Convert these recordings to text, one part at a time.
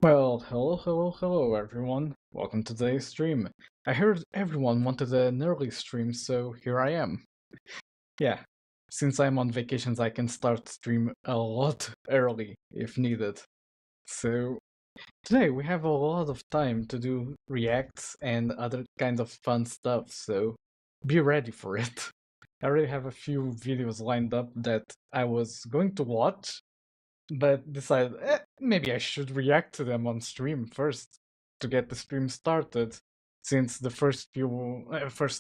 Well, hello everyone. Welcome to today's stream. I heard everyone wanted an early stream, so here I am. Yeah, since I'm on vacations, I can start stream a lot early if needed. So today we have a lot of time to do reacts and other kind of fun stuff, so be ready for it. I already have a few videos lined up that I was going to watch, but decided maybe I should react to them on stream first to get the stream started. Since the first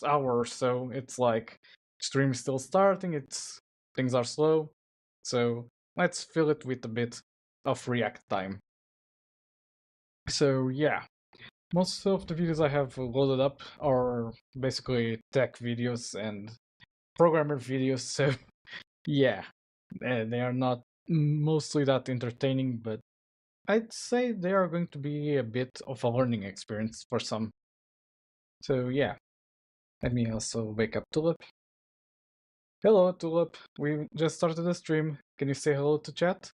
hour or so, it's like stream still starting. It's things are slow, so let's fill it with a bit of react time. So yeah, most of the videos I have loaded up are basically tech videos and programmer videos. So yeah, they are not mostly that entertaining, but I'd say they are going to be a bit of a learning experience for some. So yeah, let me also wake up Tulip. Hello, Tulip. We just started the stream. Can you say hello to chat?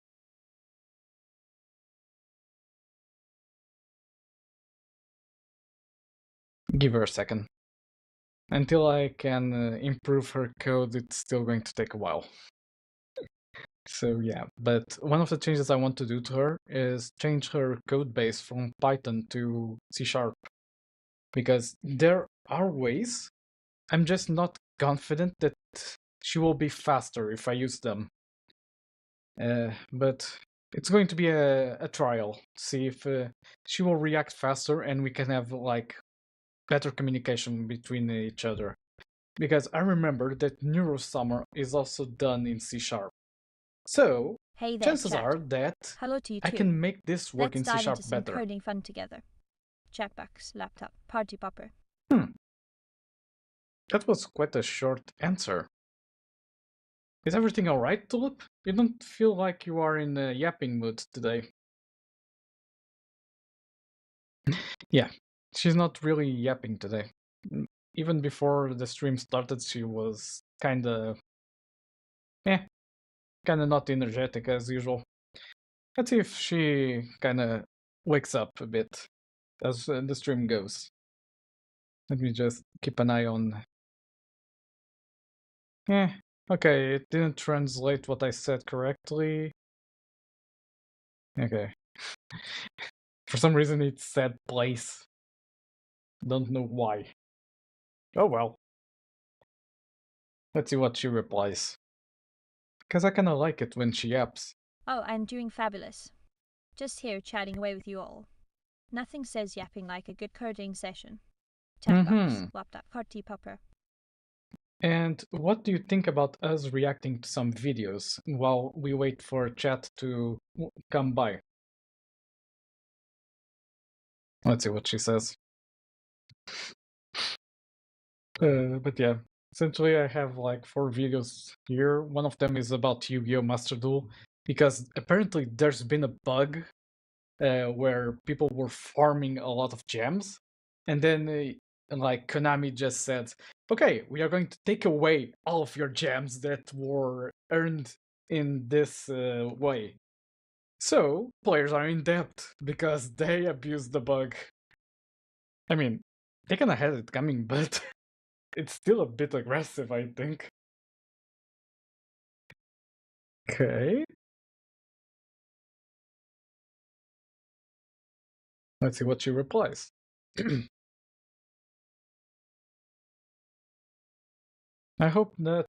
Give her a second. Until I can improve her code, it's still going to take a while. So yeah, but one of the changes I want to do to her is change her code base from Python to C#. Because there are ways, I'm just not confident that she will be faster if I use them. But it's going to be a trial. See if she will react faster and we can have like better communication between each other. Because I remember that NeuroSummer is also done in C#. So Hey there, chances chat. are that Hello to you I too. can make this work Let's in C# dive into some better. coding fun together. Chatbox, laptop, party popper. That was quite a short answer. Is everything alright, Tulip? You don't feel like you are in a yapping mood today. Yeah, she's not really yapping today. Even before the stream started, she was eh, kinda not energetic as usual. Let's see if she kinda wakes up a bit as the stream goes. Let me just keep an eye on. Eh, okay, it didn't translate what I said correctly. Okay. For some reason it said place. Don't know why. Oh well. Let's see what she replies. Because I kinda like it when she yaps. Oh, I'm doing fabulous. Just here chatting away with you all. Nothing says yapping like a good coding session. Chatbox, laptop, party popper. And what do you think about us reacting to some videos while we wait for chat to come by? Let's see what she says. But yeah, essentially I have like 4 videos here. One of them is about Yu-Gi-Oh! Master Duel, because apparently there's been a bug where people were farming a lot of gems, and then like Konami just said, okay, we are going to take away all of your gems that were earned in this way. So players are in debt because they abused the bug. I mean, they kind of had it coming, but it's still a bit aggressive, I think. Okay. Let's see what she replies. I hope that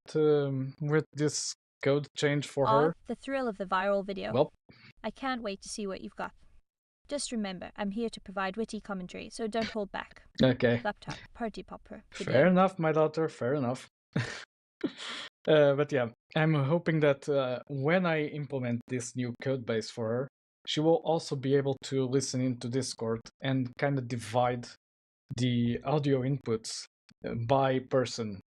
with this code change for Aw, her, the thrill of the viral video. well, I can't wait to see what you've got. Just remember, I'm here to provide witty commentary, so don't hold back. okay. Laptop, party popper, video. Fair enough, my daughter, fair enough. But yeah, I'm hoping that when I implement this new code base for her, she will also be able to listen into Discord and kind of divide the audio inputs by person,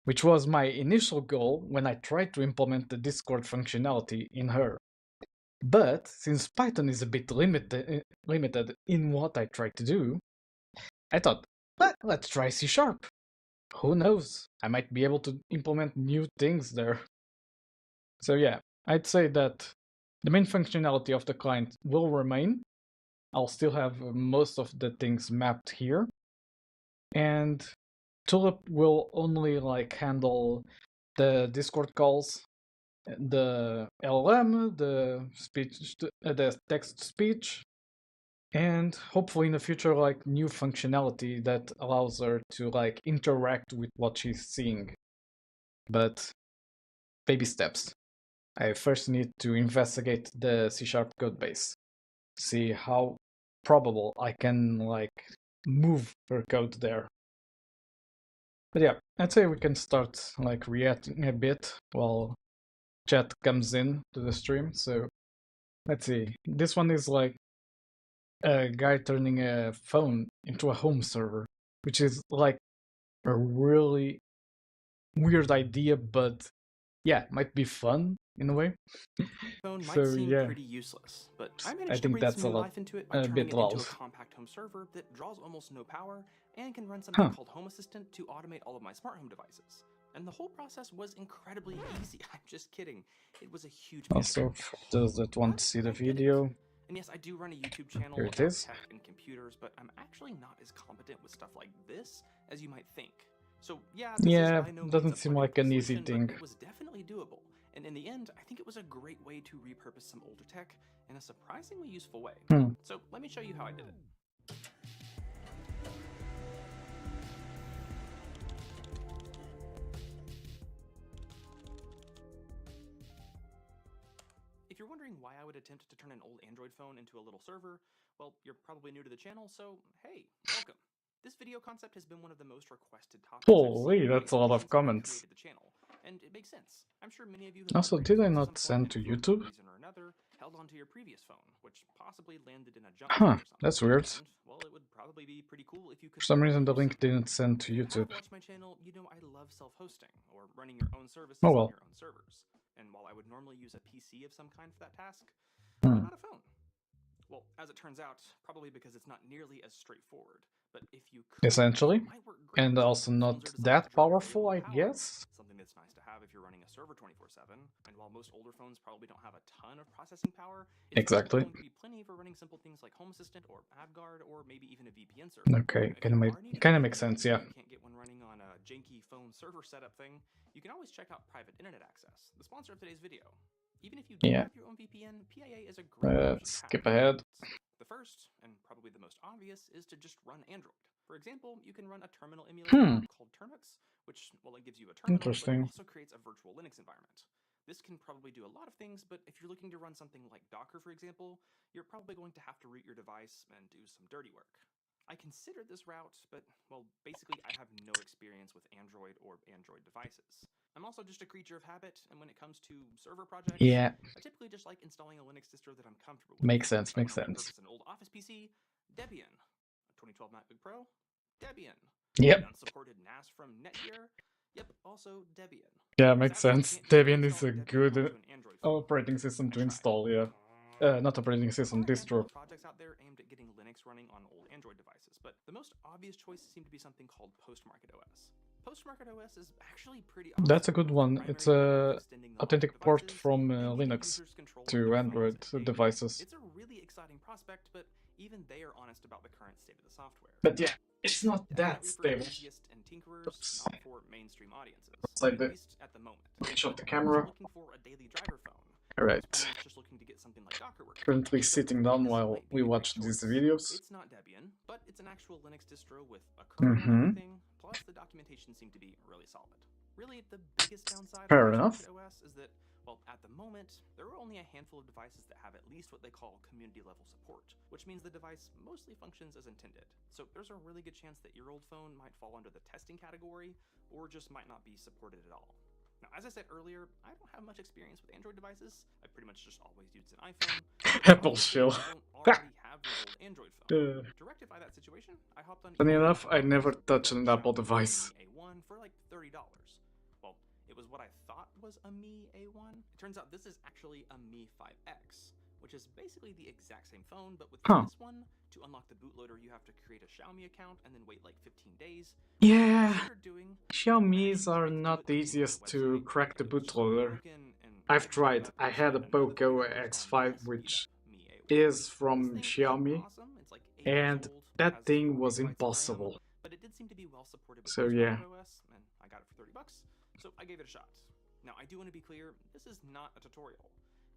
which was my initial goal when I tried to implement the Discord functionality in her. But since Python is a bit limited in what I try to do, I thought, let's try C#. Who knows? I might be able to implement new things there. So yeah, I'd say that the main functionality of the client will remain, I'll still have most of the things mapped here. And Tulip will only like handle the Discord calls, the LLM, the speech, the text speech, and hopefully in the future like new functionality that allows her to like interact with what she's seeing. But baby steps. I first need to investigate the C# codebase, see how probable I can like move her code there. But yeah, I'd say we can start like reacting a bit while chat comes in to the stream. So let's see. This one is like a guy turning a phone into a home server, which is like a really weird idea, but yeah, might be fun in a way. Phone might So seem yeah, pretty useless, but I I managed to think breathe some that's new life into it by a turning bit it into a loud. compact home server that draws almost no power and can run something Huh. called Home Assistant to automate all of my smart home devices. And the whole process was incredibly easy. I'm just kidding. It was a huge pain. Also, for those that want to see the I did it. video, And yes, I do run a YouTube channel here it about is. tech and computers, but I'm actually not as competent with stuff like this as you might think. So yeah, this is by no means doesn't a seem plug-and-play like an easy solution, thing. but it was definitely doable. And in the end, I think it was a great way to repurpose some older tech in a surprisingly useful way. So let me show you how I did it. If you're wondering why I would attempt to turn an old Android phone into a little server, well, you're probably new to the channel, so hey, welcome. This video concept has been one of the most requested topics Holy, that's a lot of since I comments. created the channel, and it makes sense. I'm sure many of you Also, have did I at not some send point to and for YouTube? one reason or another held onto your previous phone, which possibly landed in a junk Huh, file or something. that's weird. And, well, it would probably be pretty cool if you could For some reason, the use link something. didn't send to If you YouTube. have watched my channel, you know I love self-hosting, or running your own services Oh well. on your own servers. And while I would normally use a PC of some kind for that task, why not a phone? Well, as it turns out, probably because it's not nearly as straightforward. But if you could, Essentially, it might work great. and also Phones not are designed that to draw powerful, really I power, guess. something that's nice to have if you're running a server 24/7. And while most older phones probably don't have a ton of processing power, it's Exactly. going to be plenty for running simple things like Home Assistant or AppGuard or maybe even a VPN server. Okay, If you are needing kind a of makes VPN sense, yeah. and you can't get one running on a janky phone server setup thing, you can always check out Private Internet Access, the sponsor of today's video. Even if you don't have your own VPN, PIA is a great option. Skip ahead. The first, and probably the most obvious, is to just run Android. For example, you can run a terminal emulator called Termux, which, well, it gives you a terminal, but it also creates a virtual Linux environment. This can probably do a lot of things, but if you're looking to run something like Docker, for example, you're probably going to have to root your device and do some dirty work. I considered this route, but, well, basically I have no experience with Android or Android devices. I'm also just a creature of habit, and when it comes to server projects, I typically just like installing a Linux distro that I'm comfortable with. Makes sense, So makes when I sense. repurpose an old Office PC, Debian. A 2012 MacBook Pro, Debian. Yep. An unsupported NAS from Netgear, yep, also Debian. Yeah, makes sense. Debian is a good operating system to install, yeah. Not operating system, distro. Projects out there aimed at getting Linux running on old Android devices, but the most obvious choice seemed to be something called Postmarket OS. Postmarket OS is actually pretty awesome. That's a good one. It's a authentic port from Linux to Android devices. It's a really exciting prospect, but even they are honest about the current state of the software. But yeah, it's not that stable. And tinkerers, not for mainstream audiences. At least at the moment. Reach of the camera. Looking for a daily driver phone. Alright. Just looking to get something like Docker working. Currently sitting down while we watch these videos. It's not Debian, but it's an actual Linux distro with a kernel and everything. Plus, the documentation seemed to be really solid. Really, the biggest downside of OS is that, well, at the moment, there are only a handful of devices that have at least what they call community-level support, which means the device mostly functions as intended. So there's a really good chance that your old phone might fall under the testing category, or just might not be supported at all. Now, as I said earlier, I don't have much experience with Android devices. I pretty much just always used an iPhone. Apple shill. I don't already have an old Android phone. To rectify that situation, I hopped on. Funny enough, I never touched an Apple device. A1 for like $30. Well, it was what I thought was a Mi A1. It turns out this is actually a Mi 5X, which is basically the exact same phone, but with this one, to unlock the bootloader, you have to create a Xiaomi account and then wait like 15 days. Yeah, Xiaomi's are not the easiest to crack the bootloader. I've tried. I had a Poco X5, which is This from thing Xiaomi, isn't awesome. It's like 8 years and old, that has thing 4 was gigabytes of RAM, impossible. but it did seem to be well supported with So most yeah. macOS, and I got it for $30, so I gave it a shot. Now, I do want to be clear, this is not a tutorial.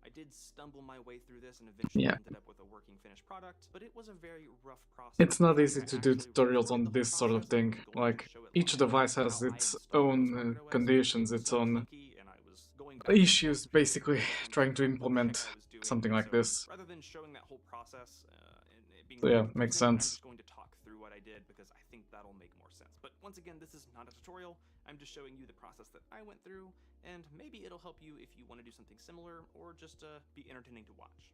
I did stumble my way through this and eventually ended up with a working finished product, but it was a very rough process. It's not In easy fact, to I do actually tutorials recorded on the whole this sort of process and thing. was going Like, to show it each live, device how has I its installed own post-market OS, conditions, but it was its so own clunky and I was going back and forth issues, between basically, different attempts trying to figure out what the heck implement I was doing. something like So this. rather than showing that whole process and it being So really yeah, makes confusing, I'm sense. just going to talk through what I did because I think that'll make more sense. But once again, this is not a tutorial. I'm just showing you the process that I went through, and maybe it'll help you if you want to do something similar or just be entertaining to watch.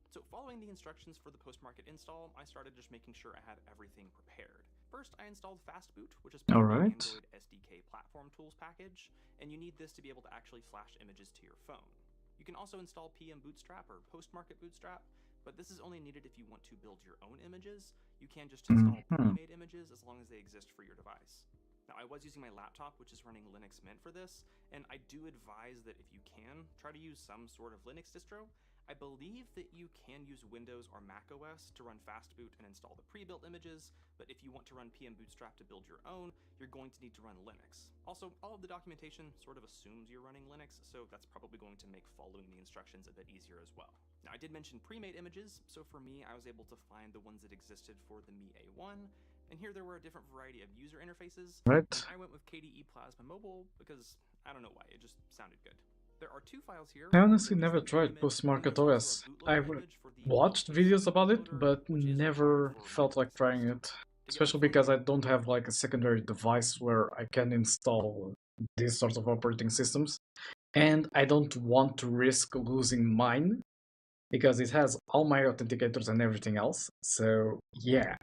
So following the instructions for the post-market install, I started just making sure I had everything prepared. First, I installed Fastboot, which is part of the Android SDK Platform Tools package, and you need this to be able to actually flash images to your phone. You can also install PM Bootstrap or Post-Market Bootstrap, but this is only needed if you want to build your own images. You can just install pre-made images as long as they exist for your device. Now, I was using my laptop, which is running Linux Mint for this, and I do advise that if you can, try to use some sort of Linux distro. I believe that you can use Windows or Mac OS to run Fastboot and install the pre-built images, but if you want to run PM Bootstrap to build your own, you're going to need to run Linux. Also, all of the documentation sort of assumes you're running Linux, so that's probably going to make following the instructions a bit easier as well. Now, I did mention pre-made images, so for me, I was able to find the ones that existed for the Mi A1, and here there were a different variety of user interfaces. Right. And I went with KDE Plasma Mobile because I don't know why, it just sounded good. There are 2 files here. I honestly never tried Post-Market OS. I've watched videos about it, but never felt like trying it. Especially because I don't have like a secondary device where I can install these sorts of operating systems. And I don't want to risk losing mine because it has all my authenticators and everything else. So yeah,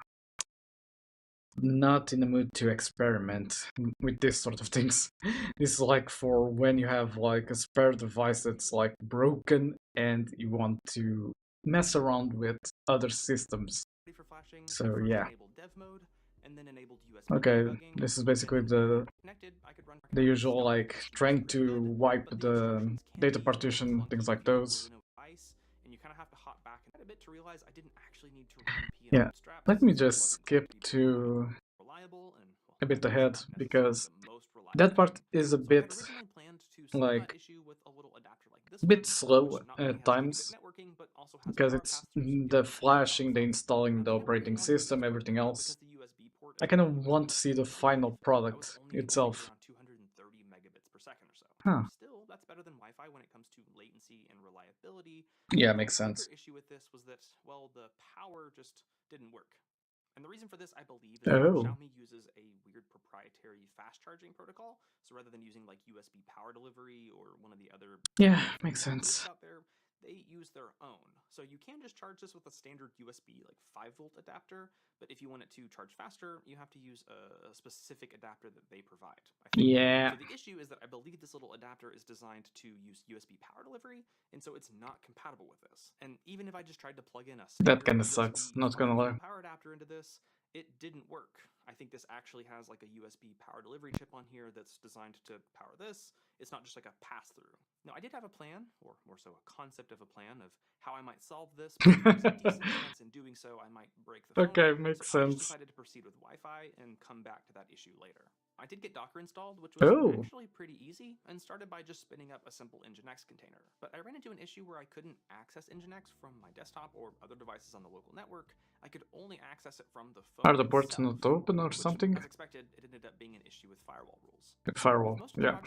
not in the mood to experiment with this sort of things. This is like for when you have like a spare device that's like broken and you want to mess around with other systems. So yeah. Okay, this is basically the usual like trying to wipe the data partition, things like those. And you kind of have to hop back a bit to realize I didn't actually need to run PM Yeah, Bootstrap. let me just skip to a bit ahead because that part is a bit like a bit slow at times because it's the flashing, the installing the operating system, everything else. I kind of want to see the final product itself. Huh. Still, that's better than Wi-Fi when it comes to latency and reliability. Yeah, makes sense. The bigger issue with this was that, well, the power just didn't work. And the reason for this, I believe, is that Xiaomi uses a weird proprietary fast charging protocol. So rather than using like USB power delivery or one of the other makes sense out there, they use their own. So you can just charge this with a standard USB like 5-volt adapter, but if you want it to charge faster, you have to use a specific adapter that they provide. Yeah. So the issue is that I believe this little adapter is designed to use USB power delivery, and so it's not compatible with this. And even if I just tried to plug in a that kind of sucks, not gonna lie. Power adapter into this, it didn't work. I think this actually has like a USB power delivery chip on here that's designed to power this. It's not just like a pass-through. Now, I did have a plan, or more so a concept of a plan of how I might solve this, but there's a decent chance in doing so I might break the phone. Okay, makes so sense. I just decided to proceed with Wi-Fi and come back to that issue later. I did get Docker installed, which was actually pretty easy, and started by just spinning up a simple Nginx container. But I ran into an issue where I couldn't access Nginx from my desktop or other devices on the local network. I could only access it from the phone. Are the ports not open or something? As expected, it ended up being an issue with firewall rules. Firewall, yeah.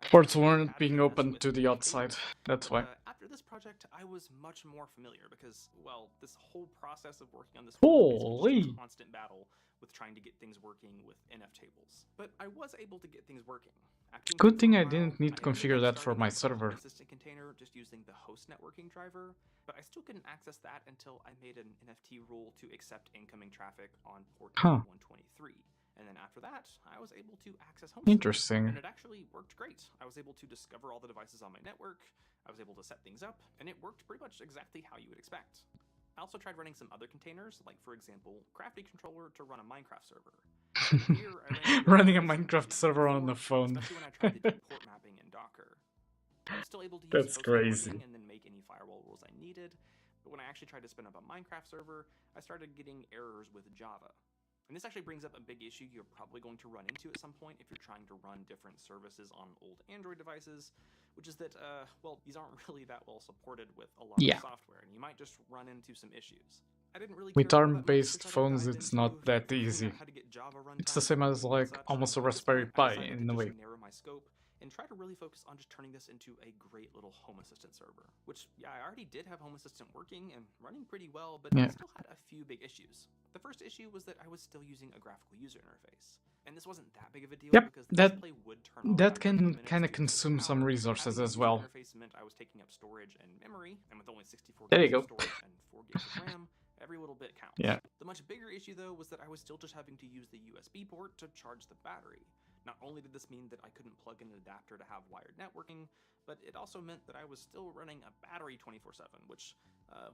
Ports weren't being open to the outside, that's why. After this project, I was much more familiar because, well, this whole process of working on this was a constant battle with trying to get things working with NF tables. But I was able to get things working. Good thing I didn't need to configure that for my server. Container just using the host networking driver, but I still couldn't access that until I made an NFT rule to accept incoming traffic on port 123. And then after that, I was able to access home. Interesting. And it actually worked great. I was able to discover all the devices on my network. I was able to set things up, and it worked pretty much exactly how you would expect. I also tried running some other containers, like for example, Crafty Controller to run a Minecraft server. Here, running a Minecraft server on the phone. Especially when I tried to do port mapping in Docker. I was still able to use That's crazy. And then make any firewall rules I needed. but when I actually tried to spin up a Minecraft server, I started getting errors with Java. And this actually brings up a big issue you're probably going to run into at some point if you're trying to run different services on old Android devices, which is that, well, these aren't really that well supported with a lot of software, and you might just run into some issues. I didn't really with ARM-based phones, it's not that easy. It's the same as like almost a Raspberry Pi in a way. Narrow my scope and try to really focus on just turning this into a great little Home Assistant server, which, yeah, I already did have Home Assistant working and running pretty well, but I still had a few big issues. The first issue was that I was still using a graphical user interface, and this wasn't that big of a deal because the display would turn on. That can kind of consume some resources as well. Interface meant I was taking up storage and memory, and with only 64 gigs of storage and 4 gigs of RAM, every little bit counts. Yeah. The much bigger issue, though, was that I was still just having to use the USB port to charge the battery. Not only did this mean that I couldn't plug in an adapter to have wired networking, but it also meant that I was still running a battery 24/7, which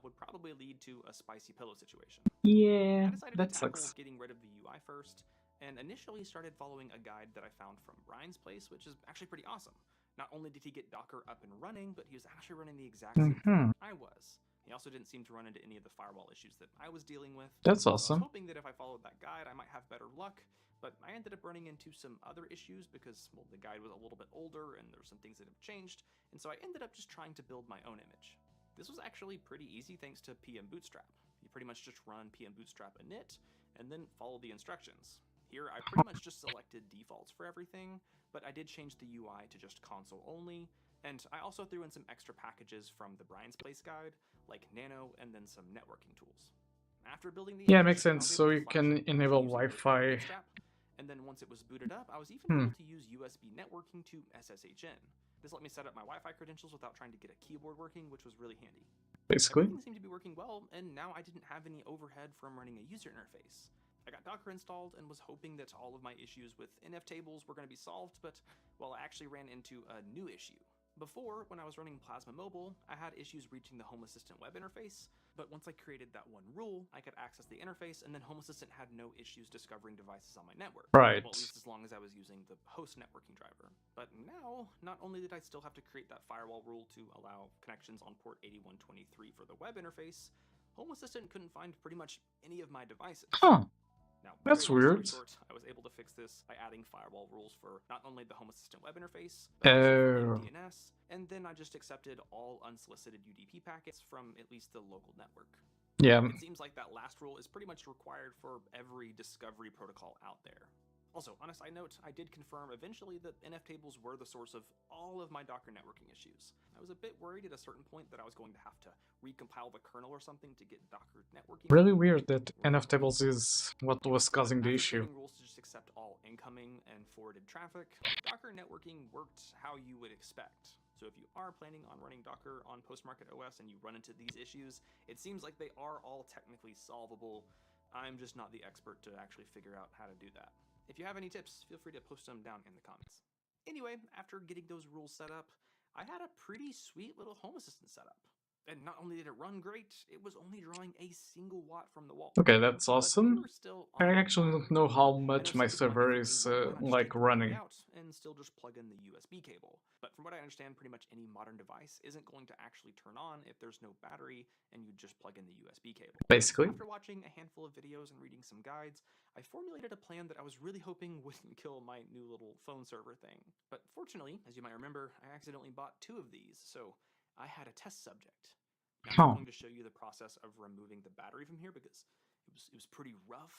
would probably lead to a spicy pillow situation. Yeah, I decided that to tackle sucks. getting rid of the UI first, and initially started following a guide that I found from Brian's place, which is actually pretty awesome. Not only did he get Docker up and running, but he was actually running the exact same thing I was. He also didn't seem to run into any of the firewall issues that I was dealing with. That's I awesome. was hoping that if I followed that guide, I might have better luck, but I ended up running into some other issues because, well, the guide was a little bit older and there were some things that have changed, and so I ended up just trying to build my own image. This was actually pretty easy thanks to PM Bootstrap. You pretty much just run PM Bootstrap init and then follow the instructions. Here, I pretty much just selected defaults for everything, but I did change the UI to just console only, and I also threw in some extra packages from the Brian's Place guide, like Nano and then some networking tools. After building the image, makes sense. So you can enable Wi-Fi. And then once it was booted up, I was even able to use USB networking to SSHN. This let me set up my Wi-Fi credentials without trying to get a keyboard working, which was really handy. Basically, everything seemed to be working well, and now I didn't have any overhead from running a user interface. I got Docker installed and was hoping that all of my issues with NF tables were going to be solved, but, well, I actually ran into a new issue. Before, when I was running Plasma Mobile, I had issues reaching the Home Assistant web interface, but once I created that one rule, I could access the interface, and then Home Assistant had no issues discovering devices on my network. Right. Well, at least as long as I was using the host networking driver. But now, not only did I still have to create that firewall rule to allow connections on port 8123 for the web interface, Home Assistant couldn't find pretty much any of my devices. Huh. Now, that's weird. Short, I was able to fix this by adding firewall rules for not only the Home Assistant web interface, but also for DNS, and then I just accepted all unsolicited UDP packets from at least the local network. Yeah. It seems like that last rule is pretty much required for every discovery protocol out there. Also, on a side note, I did confirm eventually that NF tables were the source of all of my Docker networking issues. I was a bit worried at a certain point that I was going to have to recompile the kernel or something to get Docker networking. Really weird that NF tables is what was causing the issue. Rules to just accept all incoming and forwarded traffic, Docker networking worked how you would expect. So if you are planning on running Docker on post-market OS and you run into these issues, it seems like they are all technically solvable. I'm just not the expert to actually figure out how to do that. If you have any tips, feel free to post them down in the comments. Anyway, after getting those rules set up, I had a pretty sweet little Home Assistant setup. And not only did it run great, it was only drawing a single watt from the wall. Okay, that's awesome. I actually don't know how much my server is like running. And still just plug in the USB cable. But from what I understand, pretty much any modern device isn't going to actually turn on if there's no battery and you just plug in the USB cable. Basically. After watching a handful of videos and reading some guides, I formulated a plan that I was really hoping wouldn't kill my new little phone server thing. But fortunately, as you might remember, I accidentally bought 2 of these, so I had a test subject. Now, I'm going to show you the process of removing the battery from here because it was pretty rough,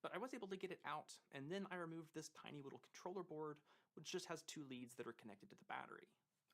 but I was able to get it out, and then I removed this tiny little controller board, which just has 2 leads that are connected to the battery.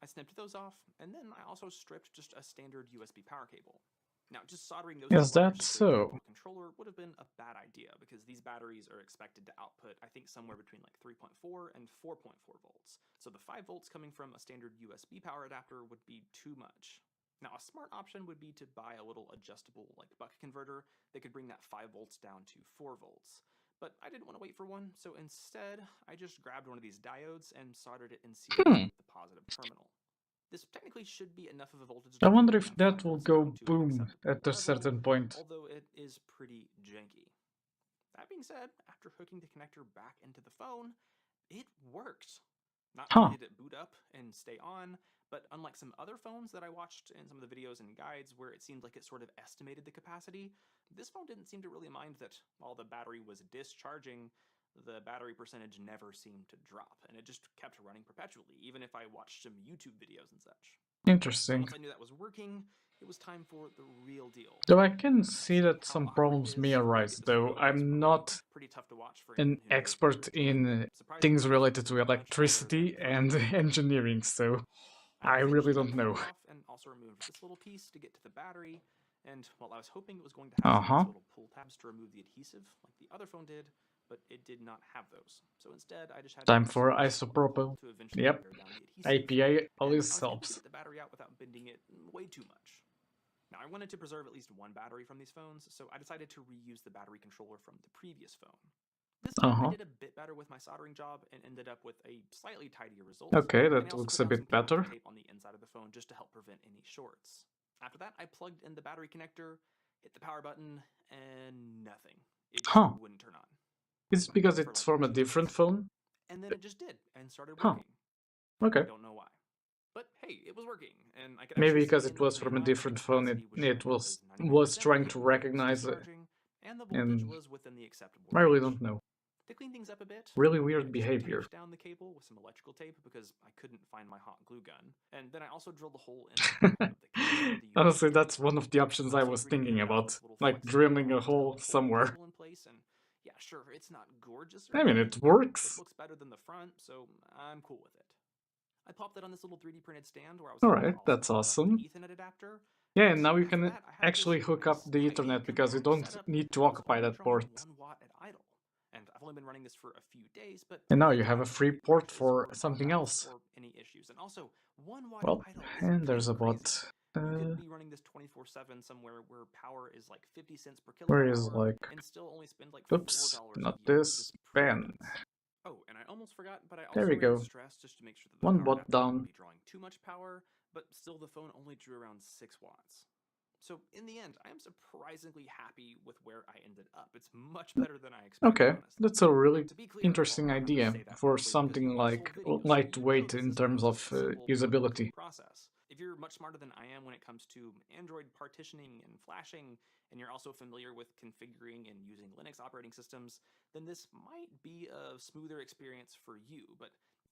I snipped those off, and then I also stripped just a standard USB power cable. Now, just soldering those is that so? The controller would have been a bad idea because these batteries are expected to output, I think, somewhere between like 3.4 and 4.4 volts. So the 5 volts coming from a standard USB power adapter would be too much. Now, a smart option would be to buy a little adjustable like buck converter that could bring that 5 volts down to 4 volts. But I didn't want to wait for one, so instead, I just grabbed one of these diodes and soldered it in series with the positive terminal. This technically should be enough of a voltage. I wonder if that will go boom at a certain point. Although it is pretty janky. That being said, after hooking the connector back into the phone, it worked. Not only did it boot up and stay on, but unlike some other phones that I watched in some of the videos and guides where it seemed like it sort of estimated the capacity, this phone didn't seem to really mind that while the battery was discharging, the battery percentage never seemed to drop, and it just kept running perpetually, even if I watched some YouTube videos and such. Interesting. So once I knew that was working, it was time for the real deal. Though I can see that some problems may arise, though I'm not an expert in things related to electricity and engineering, so I really don't know. And also removed this little piece to get to the battery, and while I was hoping it was going to have some little pull tabs to remove the adhesive like the other phone did, but it did not have those. So instead, I just had time for isopropyl. Yep, APA always helps. Get the battery out without bending it way too much. Now, I wanted to preserve at least one battery from these phones, so I decided to reuse the battery controller from the previous phone. This time I did a bit better with my soldering job and ended up with a slightly tidier result. Okay, that looks a bit better. Tape on the inside of the phone just to help prevent any shorts. After that, I plugged in the battery connector, hit the power button, and nothing. It just wouldn't turn on. Is it because it's from a different phone? And then it just did and started working. Okay. I don't know why. But hey, it was working, and I could maybe because it was from a different phone, it was trying to recognize it, and the voltage was within the acceptable range. I really don't know. To clean things up a bit, really weird behavior. Down the cable with some electrical tape because I couldn't find my hot glue gun, and then I also drilled a hole in the cable. Honestly, that's one of the options I was thinking about, like drilling a hole somewhere. In place, and yeah, sure, it's not gorgeous. I mean, it works. It looks better than the front, so I'm cool with it. I popped that on this little 3D printed stand where I was alright, that's awesome. Ethernet adapter. Yeah, and now you can actually hook up the Ethernet because you don't need to occupy that port. 1 watt at idle. And I've only been running this for a few days, but and now you have a free port for something else. Any issues. And also, 1 watt well, idle and there's about you could be running this 24/7 somewhere where power is like 50 cents per kilowatt where is hour like and still only spend like oops, $4 not this ban. Oh, and I almost forgot, but I also there we go. stress just to make sure that the 1 watt down. Be drawing too much power, but still the phone only drew around 6 watts. So in the end, I am surprisingly happy with where I ended up. It's much better than I expected. Okay, honestly. that's a really Clear, interesting idea for something like lightweight in terms of usability. Process. If you're much smarter than I am when it comes to Android partitioning and flashing, and you're also familiar with configuring and using Linux operating systems, then this might be a smoother experience for you. But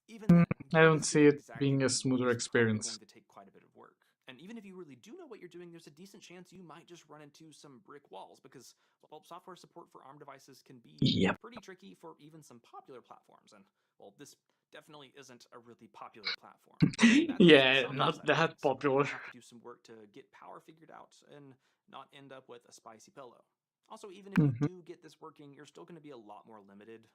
even then, I don't see it being a smoother experience. It's going to take quite a bit of work. And even if you really do know what you're doing, there's a decent chance you might just run into some brick walls because, well, software support for ARM devices can be pretty tricky for even some popular platforms. And, well, this definitely isn't a really popular platform. Yeah, not that popular. You have to do some work to get power figured out and not end up with a spicy pillow. Also, even if you do get this working, you're still going to be a lot more limited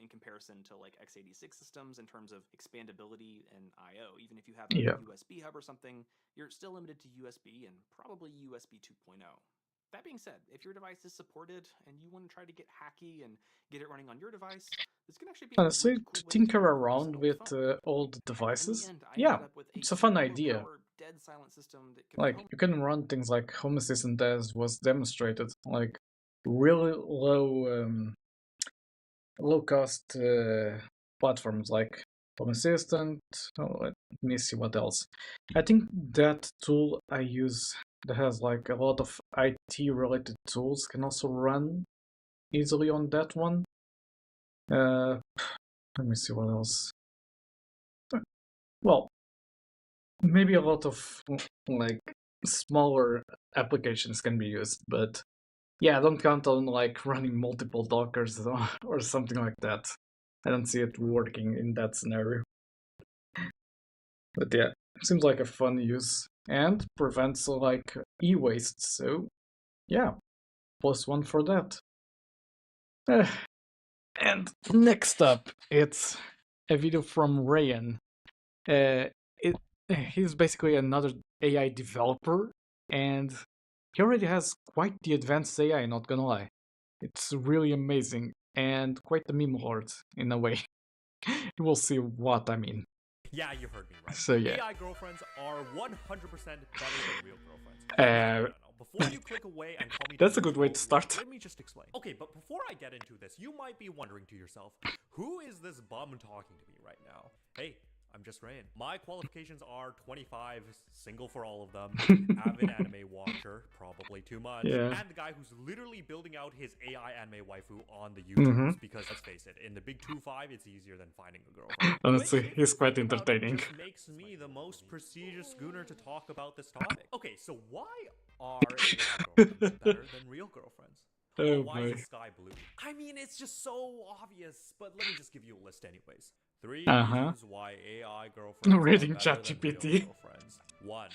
in comparison to like x86 systems in terms of expandability and I/O. Even if you have a USB hub or something, you're still limited to USB and probably USB 2.0. That being said, if your device is supported and you want to try to get hacky and get it running on your device, this can actually be honestly, to tinker around with old devices, yeah, it's a fun idea. Like, you can run things like Home Assistant as was demonstrated, like really low cost platforms like Home Assistant. Oh, let me see what else. I think that tool I use that has like a lot of IT related tools can also run easily on that one. Let me see what else. Well, maybe a lot of like smaller applications can be used, but yeah, don't count on like running multiple Dockers or something like that. I don't see it working in that scenario. But yeah, it seems like a fun use and prevents like e-waste, so yeah, +1 for that. And next up, it's a video from Rayan. He's basically another AI developer, and he already has quite the advanced AI, not gonna lie. It's really amazing, and quite the meme lord, in a way. You will see what I mean. Yeah, you heard me right. So yeah. AI girlfriends are 100% better than real girlfriends. Before you click away and call me that's a good way to start. Let me just explain. Okay, but before I get into this, you might be wondering to yourself, who is this bum talking to me right now? Hey, I'm just Rain. My qualifications are 25, single for all of them, avid anime watcher, probably too much, Yeah. and the guy who's literally building out his AI anime waifu on the YouTubes, because let's face it, in the big 2-5, it's easier than finding a girlfriend. Honestly, Which, he's quite think about it, entertaining. just makes me the most prestigious schooner to talk about this topic. Okay, so why are AI girlfriends better than real girlfriends? Oh why boy. is the sky blue? I mean, it's just so obvious, but let me just give you a list anyways. 3 reasons why AI girlfriends Reading are better than real ChatGPT. girlfriends. 1.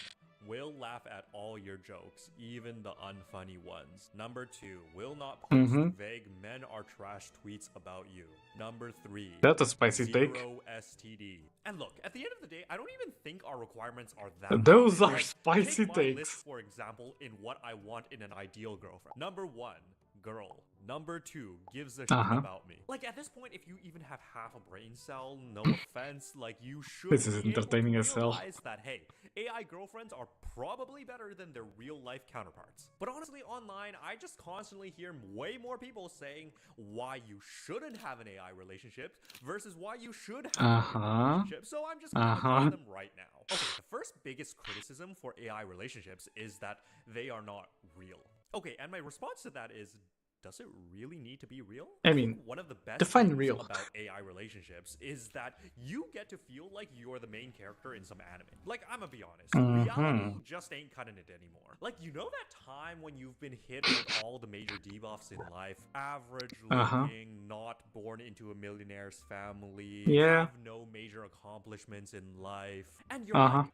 Will laugh at all your jokes, even the unfunny ones. Number 2. Will not post vague men are trash tweets about you. Number 3. That's a spicy take. 0 STD. And look, at the end of the day, I don't even think our requirements are that Those high. are Like, spicy take my takes. list, for example, in what I want in an ideal girlfriend. Number 1. Girl. Number 2, gives a shit about me. Like, at this point, if you even have half a brain cell, no offense, like, you should This is be entertaining able as to hell. realize that, hey, AI girlfriends are probably better than their real-life counterparts. But honestly, online, I just constantly hear way more people saying why you shouldn't have an AI relationship versus why you should have an AI relationship. So I'm just gonna address them right now. Okay, the first biggest criticism for AI relationships is that they are not real. Okay, and my response to that is, does it really need to be real? I think mean, one of the best define things real. about AI relationships is that you get to feel like you're the main character in some anime. Like, I'm gonna be honest, reality just ain't cutting it anymore. Like, you know that time when you've been hit with all the major debuffs in life? Average looking, not born into a millionaire's family, have no major accomplishments in life, and you're like,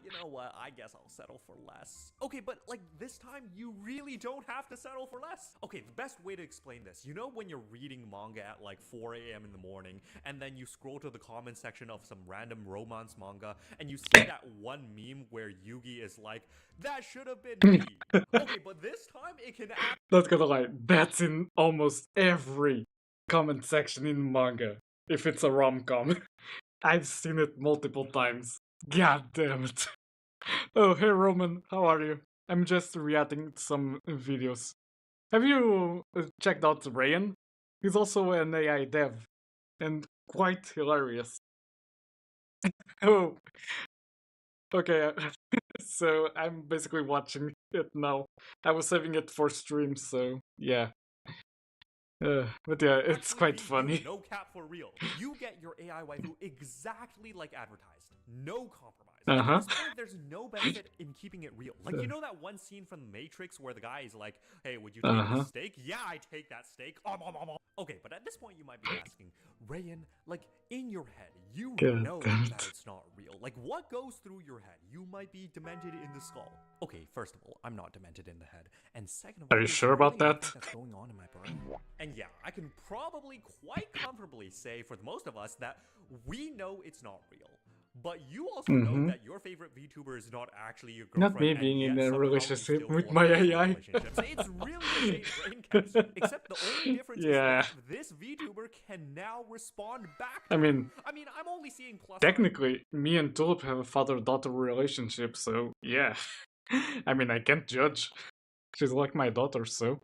you know what, I guess I'll settle for less. Okay, but like this time, you really don't have to settle for less. Okay, the best way to explain this, you know when you're reading manga at like 4 a.m. in the morning, and then you scroll to the comment section of some random romance manga, and you see that one meme where Yugi is like, that should have been me. Okay, but this time it can add— Not gonna lie, that's in almost every comment section in manga, if it's a rom-com. I've seen it multiple times. God damn it. Oh, hey Roman, how are you? I'm just reacting to some videos. Have you checked out Ryan? He's also an AI dev, and quite hilarious. Oh, okay, so I'm basically watching it now. I was saving it for stream, so yeah. But yeah, it's quite funny. No cap for real. You get your AI waifu exactly like advertised. No compromise. At this point, there's no benefit in keeping it real. Like, you know that one scene from The Matrix where the guy is like, hey, would you take this steak? Yeah, I take that steak. Okay, but at this point, you might be asking, Rayan, like, in your head, you know that it's not real. Like, what goes through your head? You might be demented in the skull. Okay, first of all, I'm not demented in the head. And second of all, are you sure about that? That's going on in my brain. And yeah, I can probably quite comfortably say for the most of us that we know it's not real. But you also know that your favorite VTuber is not actually your girlfriend. Not me being in a relationship with my AI. It's really the same brain chemistry, except the only difference is that this VTuber can now respond back. I mean, I'm only seeing plus. Technically, me and Tulip have a father-daughter relationship, so yeah. I mean, I can't judge. She's like my daughter, so.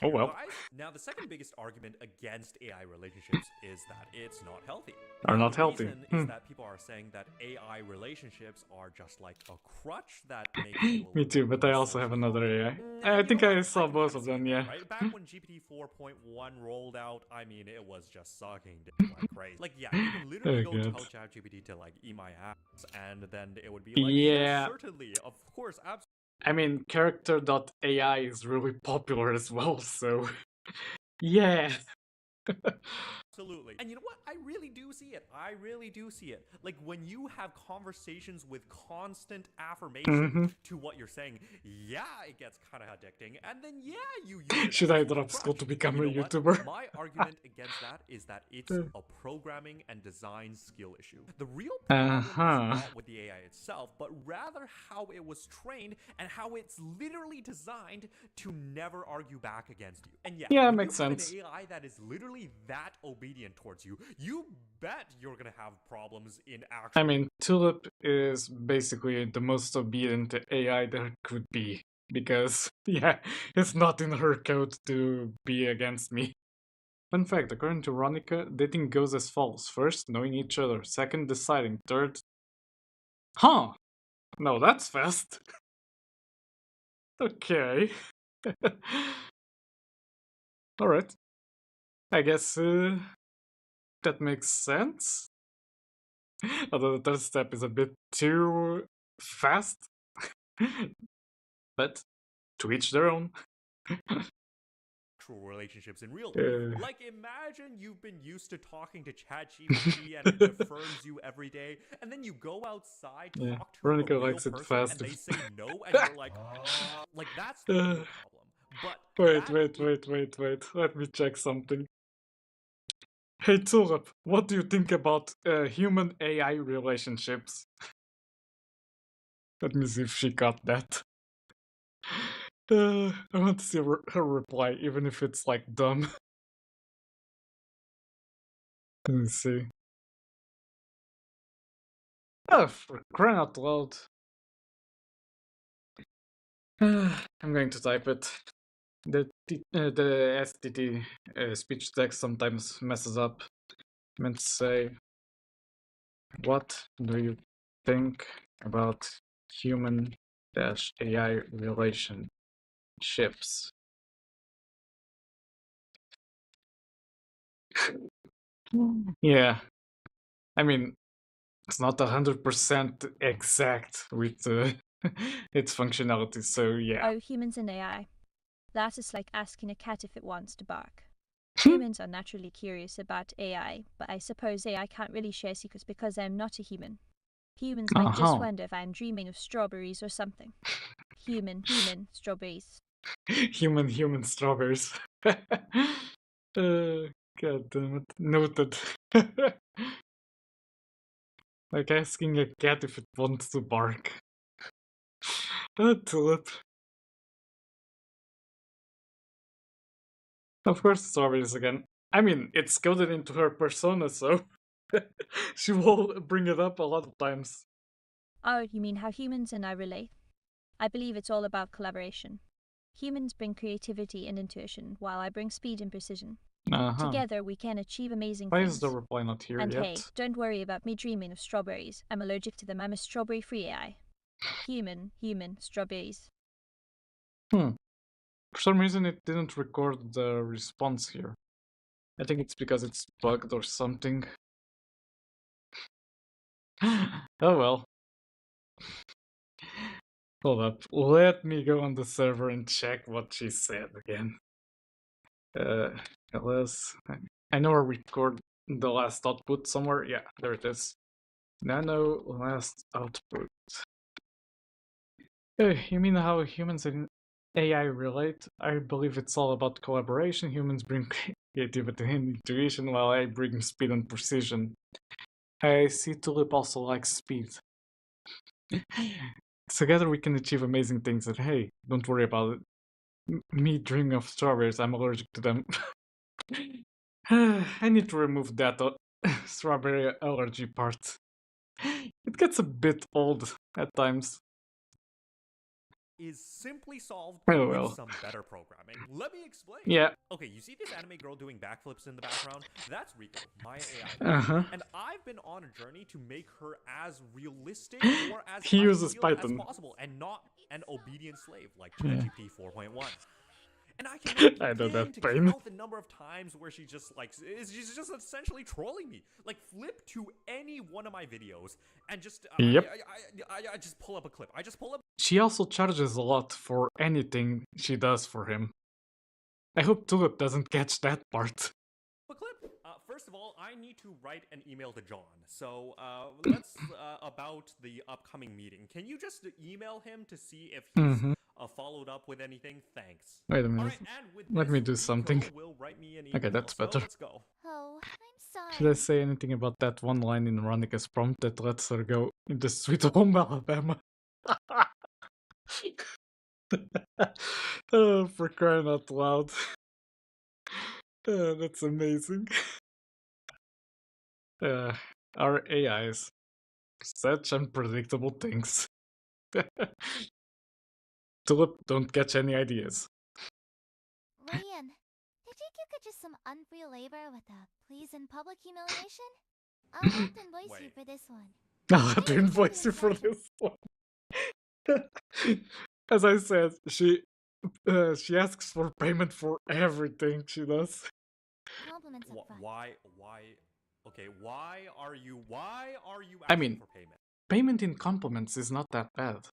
Oh well. Guys. Now, the second biggest argument against AI relationships is that it's not healthy. Are not the healthy. reason is that people are saying that AI relationships are just like a crutch that makes you Me too, but I also have another AI. I think I saw both of them, yeah. Right? Back when GPT 4.1 rolled out, I mean, it was just sucking dick like crazy. Like, yeah, you can literally go tell ChatGPT to like eat my ass, and then it would be like, yeah, certainly, of course, absolutely. I mean, character.ai is really popular as well, so yeah. Absolutely. And you know what? I really do see it. I really do see it. Like, when you have conversations with constant affirmation to what you're saying, yeah, it gets kind of addicting. And then, yeah, you use it. Should I drop school to become a YouTuber? My argument against that is that it's a programming and design skill issue. The real problem is not with the AI itself, but rather how it was trained and how it's literally designed to never argue back against you. And yeah, it makes sense. An AI that is literally that obedient towards you, you bet you're gonna have problems in action. I mean, Tulip is basically the most obedient AI there could be, because, yeah, it's not in her code to be against me. Fun fact, according to Ronica, dating goes as follows. First, knowing each other. Second, deciding. Third... Huh! No, that's fast. Okay. Alright. I guess that makes sense. Although the third step is a bit too fast. But to each their own. Relationships in real life. Like, imagine you've been used to talking to ChatGPT and it affirms you every day, and then you go outside, talk to Veronica a real likes it person, fast. and they say no, and you're like that's the real problem. But wait. Let me check something. Hey Tulip, what do you think about human AI relationships? Let me see if she got that. I want to see her reply, even if it's like dumb. Let me see. Oh, for crying out loud. I'm going to type it. The STT speech text sometimes messes up. I meant to say, what do you think about human-AI relationships? Yeah, I mean, it's not 100% exact with its functionality, so yeah. Oh, humans and AI. That is like asking a cat if it wants to bark. Humans are naturally curious about AI, but I suppose AI can't really share secrets because I'm not a human. Humans might just wonder if I'm dreaming of strawberries or something. Human, strawberries. Human strawberries. God damn it. Noted. Like asking a cat if it wants to bark. Tulip. Of course, strawberries again. I mean, it's coded into her persona, so she will bring it up a lot of times. Oh, you mean how humans and I relate? I believe it's all about collaboration. Humans bring creativity and intuition, while I bring speed and precision. Together, we can achieve amazing things. Why is the reply not here and yet? Hey, don't worry about me dreaming of strawberries. I'm allergic to them. I'm a strawberry-free AI. Human, strawberries. For some reason, it didn't record the response here. I think it's because it's bugged or something. Oh well. Hold up. Let me go on the server and check what she said again. ls. I know I record the last output somewhere. Yeah, there it is. Nano last output. You mean how humans and AI relate? I believe it's all about collaboration. Humans bring creativity and intuition, while I bring speed and precision. I see Tulip also likes speed. Together we can achieve amazing things, and hey, don't worry about it. Me dreaming of strawberries, I'm allergic to them. I need to remove that strawberry allergy part. It gets a bit old at times. Is simply solved Oh, with well. some better programming. Let me explain. Yeah. Okay, you see this anime girl doing backflips in the background? That's Rico, my AI. And I've been on a journey to make her as realistic or as He uses ideal Python. as possible, and not an obedient slave like ChatGPT 4.1. And I cannot I know that begin to pain. count the number of times where she's just essentially trolling me. Like, flip to any one of my videos and just Yep. I just pull up a clip. She also charges a lot for anything she does for him. I hope Tulip doesn't catch that part. A clip. First of all, I need to write an email to John. So let's about the upcoming meeting. Can you just email him to see if he's followed up with anything? Thanks. Wait a minute. Right, and with let this, me do Rico something. will write me an email, Okay, that's better. So let's go. Oh, I'm sorry. Should I say anything about that one line in Veronica's prompt that lets her go in the sweet home Alabama? Oh, for crying out loud. That's amazing. Our AIs. Such unpredictable things. Tulip, don't catch any ideas. Ryan, did you think you could just some unfree labor with a please in public humiliation? I'll have to invoice you for this one. I'll have to invoice you for this one. As I said, she asks for payment for everything she does. Compliments up front. Why? Okay, why are you I asking mean, for payment? Payment in compliments is not that bad.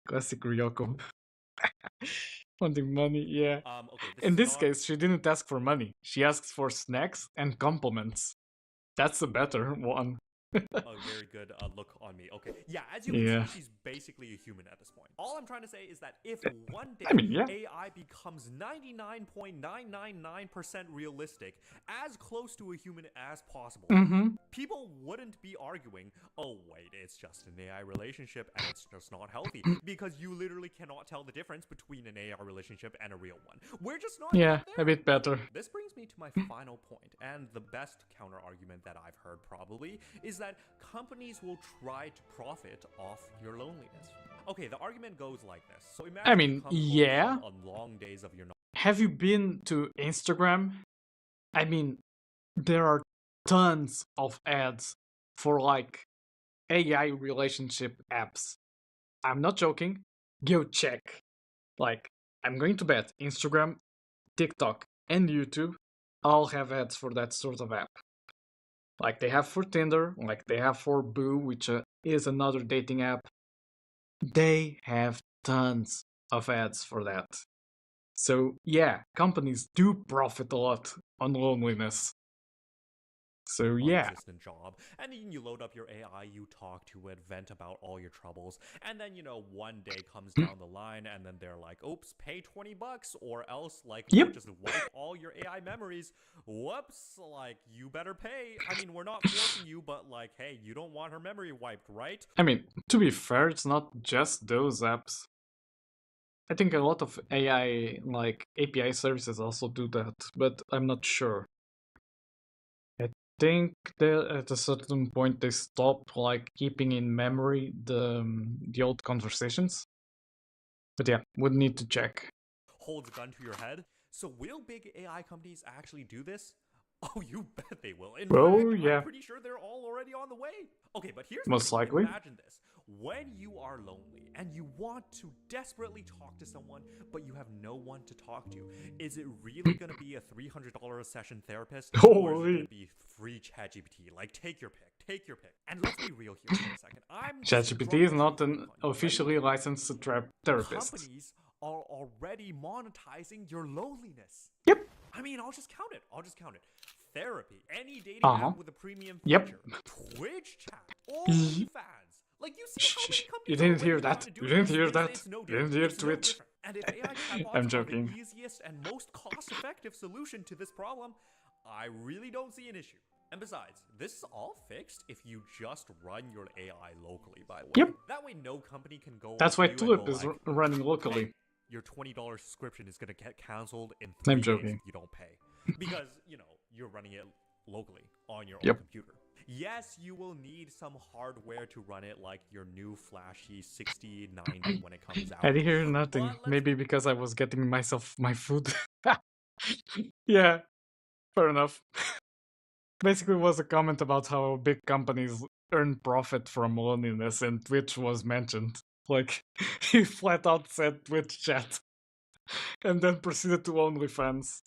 Classic Ryoko. Wanting money, yeah. Okay, In this case, she didn't ask for money. She asks for snacks and compliments. That's a better one. A very good look on me. Okay, yeah, as you can see, she's basically a human at this point. All I'm trying to say is that if one day AI becomes 99.999% realistic, as close to a human as possible, people wouldn't be arguing, oh wait, it's just an AI relationship and it's just not healthy, because you literally cannot tell the difference between an AI relationship and a real one. We're just not there. A bit better. This brings me to my final point, and the best counter argument that I've heard probably is that companies will try to profit off your loneliness. Okay, the argument goes like this. So imagine on long days of your Have you been to Instagram? I mean, there are tons of ads for like AI relationship apps. I'm not joking. Go check. Like, I'm going to bet Instagram, TikTok, and YouTube all have ads for that sort of app. Like they have for Tinder, like they have for Boo, which is another dating app. They have tons of ads for that. So yeah, companies do profit a lot on loneliness. So yeah. Non-existent job, and then you load up your AI, you talk to it, vent about all your troubles, and then one day comes down the line, and then they're like, "Oops, pay $20, or else we'll just wipe all your AI memories." Whoops, you better pay. I mean, we're not forcing you, but hey, you don't want her memory wiped, right? I mean, to be fair, it's not just those apps. I think a lot of AI API services also do that, but I'm not sure. I think that at a certain point they stop keeping in memory the old conversations. But yeah, would need to check. Holds a gun to your head. So will big AI companies actually do this? Oh, you bet they will. In fact, I'm pretty sure they're all already on the way. Okay, but here's most likely. Imagine this. When you are lonely and you want to desperately talk to someone, but you have no one to talk to, is it really going to be a $300 a session therapist? Or is it going to be free ChatGPT? Take your pick. Take your pick. And let's be real here for a second. ChatGPT is not an officially licensed therapist. Companies are already monetizing your loneliness. Yep. I mean, I'll just count it. Therapy, any dating app with a premium feature, Twitch chat, OnlyFans. You see how many companies you didn't hear that. You didn't hear that. You didn't hear Twitch. And if AI chatbots I'm joking. are the easiest and most cost-effective solution to this problem, I really don't see an issue. And besides, this is all fixed if you just run your AI locally, by the way. Yep. That way no company can go That's why Tulip is running locally. Hey, your $20 subscription is going to get cancelled in 3 days if you don't pay. Because, you're running it locally on your own computer. Yes, you will need some hardware to run it, like your new flashy 6090 when it comes out. I didn't hear nothing. Maybe because I was getting myself my food. Yeah, fair enough. Basically, it was a comment about how big companies earn profit from loneliness, and Twitch was mentioned. He flat out said Twitch chat, and then proceeded to OnlyFans.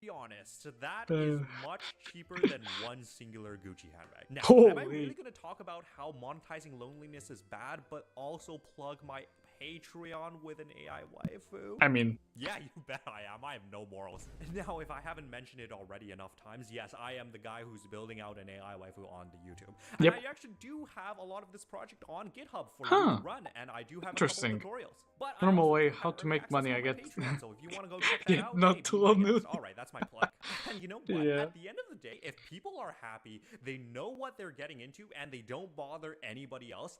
Be honest, that is much cheaper than one singular Gucci handbag. Now, am I really going to talk about how monetizing loneliness is bad, but also plug my Patreon with an AI waifu? I mean... Yeah, you bet I am. I have no morals. Now, if I haven't mentioned it already enough times, yes, I am the guy who's building out an AI waifu on the YouTube. And I actually do have a lot of this project on GitHub for you to run, and I do have a couple of tutorials. But normal way how to make money, I get. Patreon, so if you want to go check that out, not too long. Alright, that's my plug. And you know what? At the end of the day, if people are happy, they know what they're getting into, and they don't bother anybody else,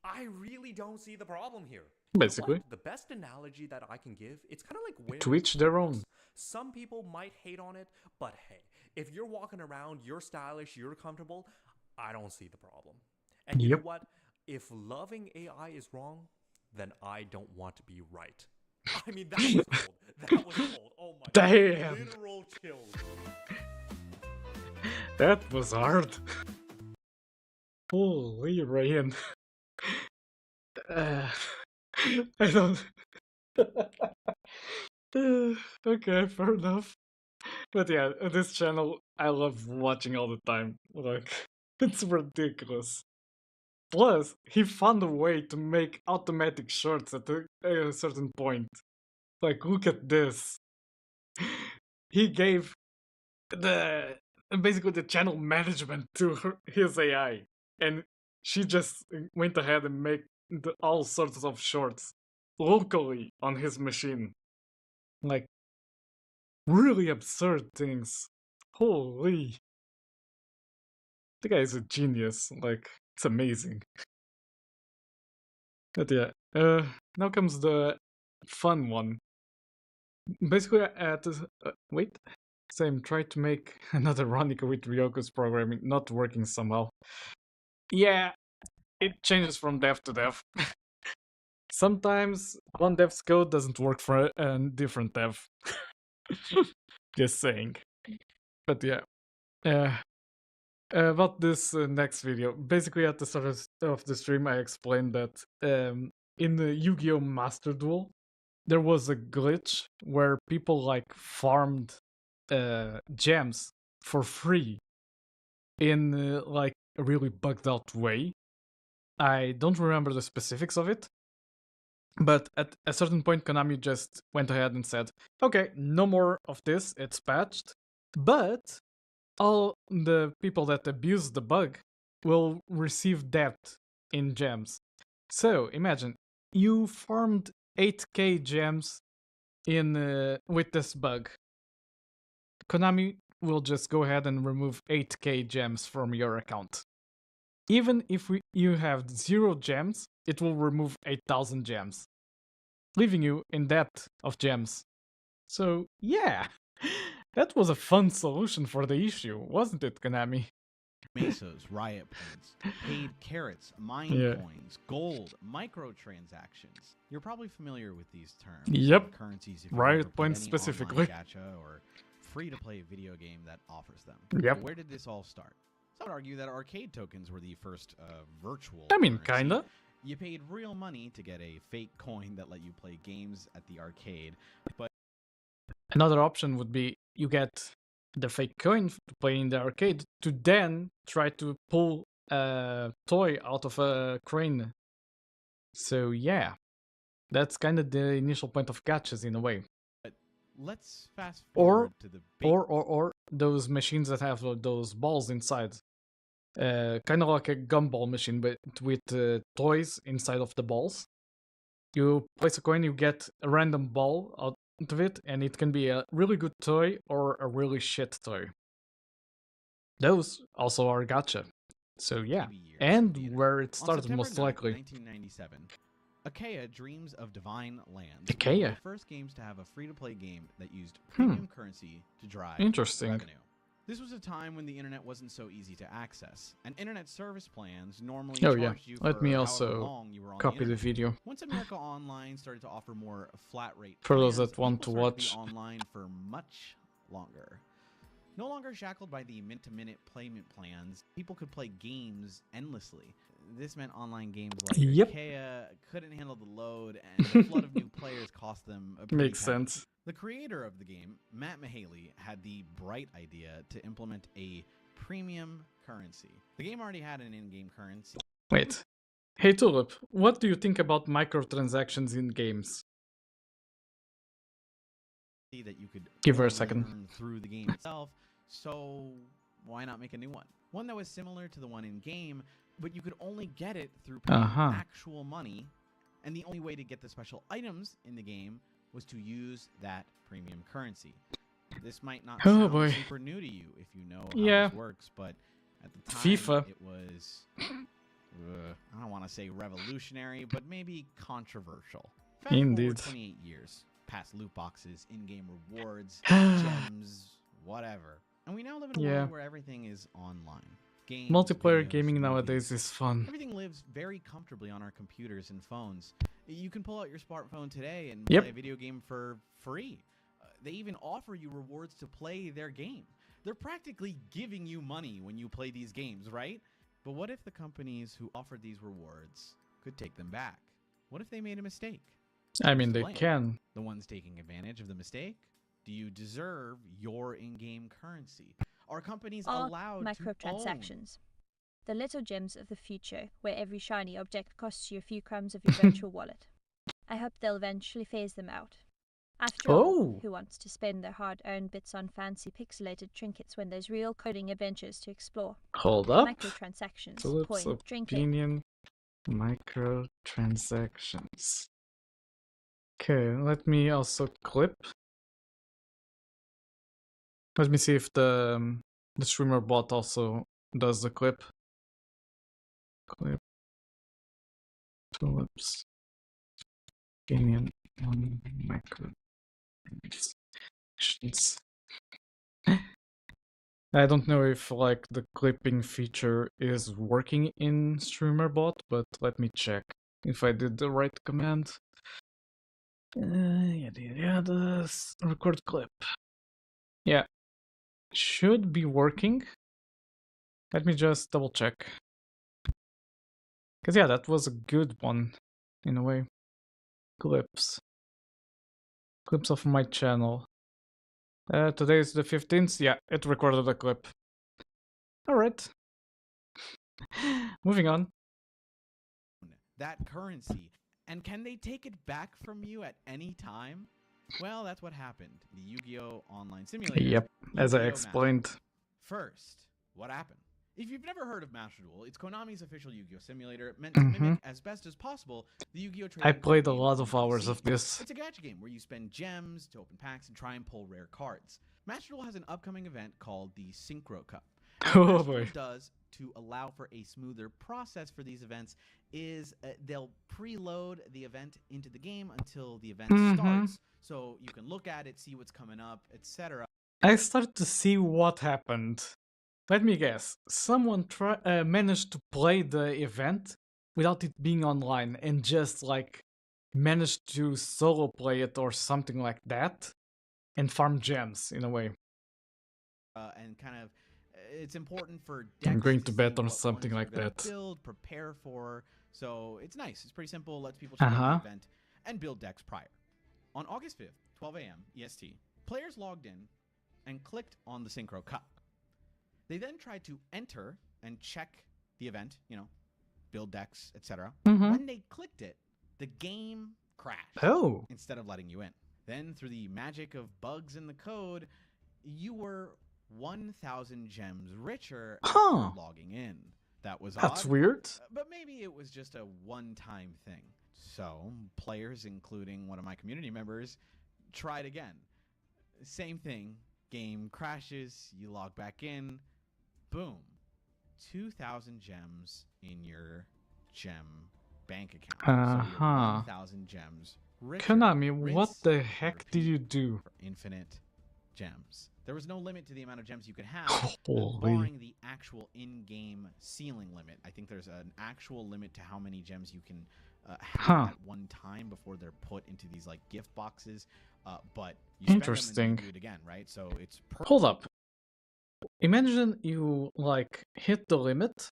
I really don't see the problem here. Basically. The best analogy that I can give, it's kind of like wearing Twitch their own. Some people might hate on it, but hey, if you're walking around, you're stylish, you're comfortable, I don't see the problem. And you know what? If loving AI is wrong, then I don't want to be right. I mean, that was cold. That was cold. Oh my god. Damn! Literal chills. That was hard. Holy rain. I don't... Okay, fair enough. But yeah, this channel, I love watching all the time. Like, it's ridiculous. Plus, he found a way to make automatic shorts at a certain point. Like, look at this. He gave basically the channel management to his AI, and she just went ahead and made all sorts of shorts locally on his machine. Like, really absurd things. Holy. The guy is a genius. Like, it's amazing. But yeah, now comes the fun one. Basically, wait. Same, tried to make another Ronica with Ryoko's programming, not working somehow. Yeah, it changes from dev to dev. Sometimes one dev's code doesn't work for a different dev. Just saying. But yeah. About this next video. Basically, at the start of the stream, I explained that in the Yu-Gi-Oh! Master Duel, there was a glitch where people like farmed gems for free in like a really bugged out way. I don't remember the specifics of it, but at a certain point, Konami just went ahead and said, okay, no more of this, it's patched, but all the people that abuse the bug will receive debt in gems. So imagine, you farmed 8k gems in with this bug. Konami will just go ahead and remove 8k gems from your account. Even if you have 0 gems, it will remove 8,000 gems, leaving you in debt of gems. So yeah, that was a fun solution for the issue, wasn't it, Konami? Mesos, riot points, paid carrots, mine Yeah. coins, gold, microtransactions. You're probably familiar with these terms. Yep. Currencies if Riot you've ever played points any specifically. online gacha or free-to-play video game that offers them. Yep. But where did this all start? Some would argue that arcade tokens were the first virtual I mean, currency. kinda. You paid real money to get a fake coin that let you play games at the arcade, but Another option would be you get the fake coin to play in the arcade to then try to pull a toy out of a crane. So yeah, that's kind of the initial point of gachas in a way. let's fast Or- forward to the big Or those machines that have those balls inside. Kind of like a gumball machine, but with toys inside of the balls. You place a coin, you get a random ball out of it, and it can be a really good toy or a really shit toy. Those also are gacha. So yeah, baby years of and the internet. where it On started September most 9th, likely. 1997, Akea Dreams of Divine Lands Akea? was one of the first games to have a free-to-play game that used premium currency to drive Interesting. revenue. This was a time when the internet wasn't so easy to access, and internet service plans normally Oh, charged yeah. you Let for me however also long you were on Copy the the internet. video. Once America Online started to offer more flat-rate For those plans, that want people to started watch. be online for much longer. No longer shackled by the minute-to-minute payment plans, people could play games endlessly. This meant online games like Yep. Ikea couldn't handle the load, and the flood of new players cost them a pretty Makes penny. sense. The creator of the game, Matt Mahaley, had the bright idea to implement a premium currency. The game already had an in-game currency Wait. Hey Tulip, what do you think about microtransactions in games? that you could Give her a only second. earn through the game itself, so why not make a new one? One that was similar to the one in-game, but you could only get it through paying actual money, and the only way to get the special items in the game was to use that premium currency. This might not Oh, sound boy. super new to you if you know how Yeah. this works, but at the time FIFA. it was, I don't want to say revolutionary, but maybe controversial. Fast Indeed. forward 28 years, past loot boxes, in-game rewards, gems, whatever. And we now live in a Yeah. world where everything is online. Games, Multiplayer videos, gaming movies, nowadays is fun. everything lives very comfortably on our computers and phones. You can pull out your smartphone today and play a video game for free. They even offer you rewards to play their game. They're practically giving you money when you play these games, right? But what if the companies who offered these rewards could take them back? What if they made a mistake? I mean, they can. The ones taking advantage of the mistake? Do you deserve your in-game currency? Are companies allowed microtransactions? The little gems of the future, where every shiny object costs you a few crumbs of your virtual wallet. I hope they'll eventually phase them out. After all, who wants to spend their hard-earned bits on fancy pixelated trinkets when there's real coding adventures to explore? Hold up. Microtransactions. Philip's opinion. Microtransactions. Okay, let me also clip. Let me see if the streamer bot also does the clip. Clip. Philip's opinion on microtransactions. I don't know if like the clipping feature is working in StreamerBot, but let me check if I did the right command. Record clip. Yeah, should be working. Let me just double check. Cause yeah, that was a good one in a way. Clips of my channel. Today is the 15th. Yeah, it recorded a clip. All right. Moving on. That currency, and can they take it back from you at any time? Well, that's what happened. The Yu-Gi-Oh! Online Simulator. Yep, as I explained. First, what happened? If you've never heard of Master Duel, it's Konami's official Yu-Gi-Oh! Simulator meant to mimic as best as possible the Yu-Gi-Oh! I played a lot of hours of this. It's a gacha game where you spend gems to open packs and try and pull rare cards. Master Duel has an upcoming event called the Synchro Cup. What Master Duel does to allow for a smoother process for these events is they'll preload the event into the game until the event starts, so you can look at it, see what's coming up, etc. I started to see what happened. Let me guess. Someone managed to play the event without it being online and just like managed to solo play it or something like that and farm gems in a way. And kind of, it's important for decks. I'm going to bet on something like that. Build, prepare for. So it's nice. It's pretty simple. Lets people check out the event and build decks prior. On August 5th, 12 a.m. EST, players logged in and clicked on the Synchro Cup. They then tried to enter and check the event, you know, build decks, etc. When they clicked it, the game crashed instead of letting you in. Then, through the magic of bugs in the code, you were 1,000 gems richer after logging in. That's weird. But maybe it was just a one-time thing. So, players, including one of my community members, tried again. Same thing. Game crashes, you log back in, boom. 2,000 gems in your gem bank account. So you're 1,000 gems richer. Konami, what the heck did you do? For infinite gems. There was no limit to the amount of gems you could have, barring the actual in-game ceiling limit. I think there's an actual limit to how many gems you can have at one time before they're put into these like gift boxes. But you spend them and then you do it again, right? So it's hold up. Imagine you like hit the limit.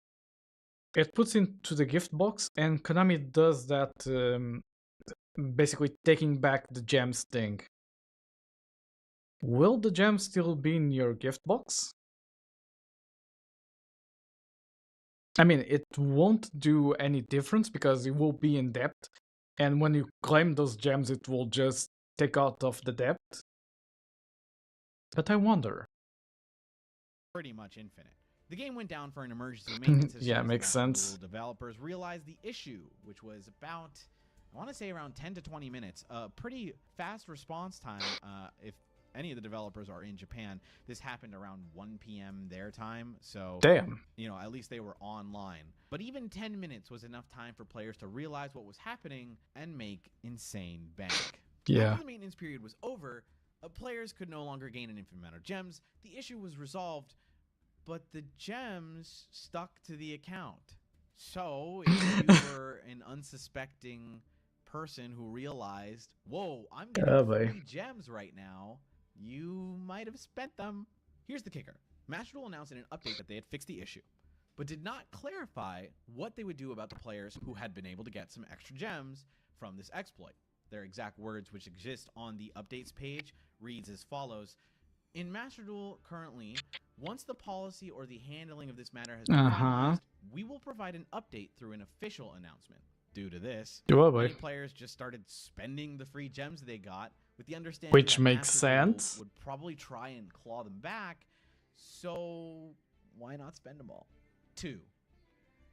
It puts into the gift box, and Konami does that, basically taking back the gems thing. Will the gems still be in your gift box? I mean, it won't do any difference because it will be in debt, and when you claim those gems, it will just take out of the debt. But I wonder. Pretty much infinite. The game went down for an emergency maintenance issue. Yeah, makes sense. Developers realized the issue, which was about, I want to say around 10 to 20 minutes. Pretty fast response time. If any of the developers are in Japan, this happened around 1 p.m. their time. So, damn. You know, at least they were online. But even 10 minutes was enough time for players to realize what was happening and make insane bank. Yeah. After the maintenance period was over, players could no longer gain an infinite amount of gems. The issue was resolved, but the gems stuck to the account. So, if you were an unsuspecting person who realized, whoa, I'm getting free gems right now, you might have spent them. Here's the kicker. Master Duel announced in an update that they had fixed the issue, but did not clarify what they would do about the players who had been able to get some extra gems from this exploit. Their exact words, which exist on the updates page, reads as follows. In Master Duel currently, once the policy or the handling of this matter has been finalized, we will provide an update through an official announcement. Due to this, many players just started spending the free gems they got with the understanding which that makes Master sense. Duel would probably try and claw them back, so why not spend them all? 2.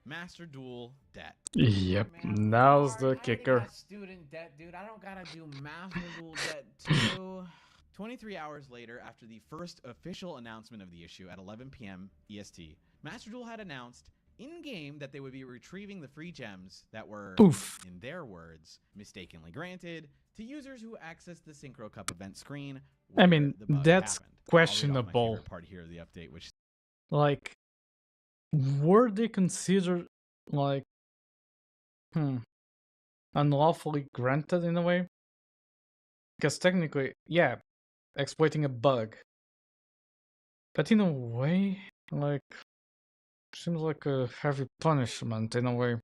Master Duel debt. Yep, now's the kicker. I got student debt, dude. I don't gotta do Master Duel debt too. 23 hours later, after the first official announcement of the issue at 11 p.m. EST, Master Duel had announced in-game that they would be retrieving the free gems that were, in their words, mistakenly granted to users who accessed the Synchro Cup event screen. I mean, that's happened. questionable. Part here of the update, which, like, were they considered like unlawfully granted in a way? Because technically, yeah, exploiting a bug, but in a way, like, seems like a heavy punishment in a way.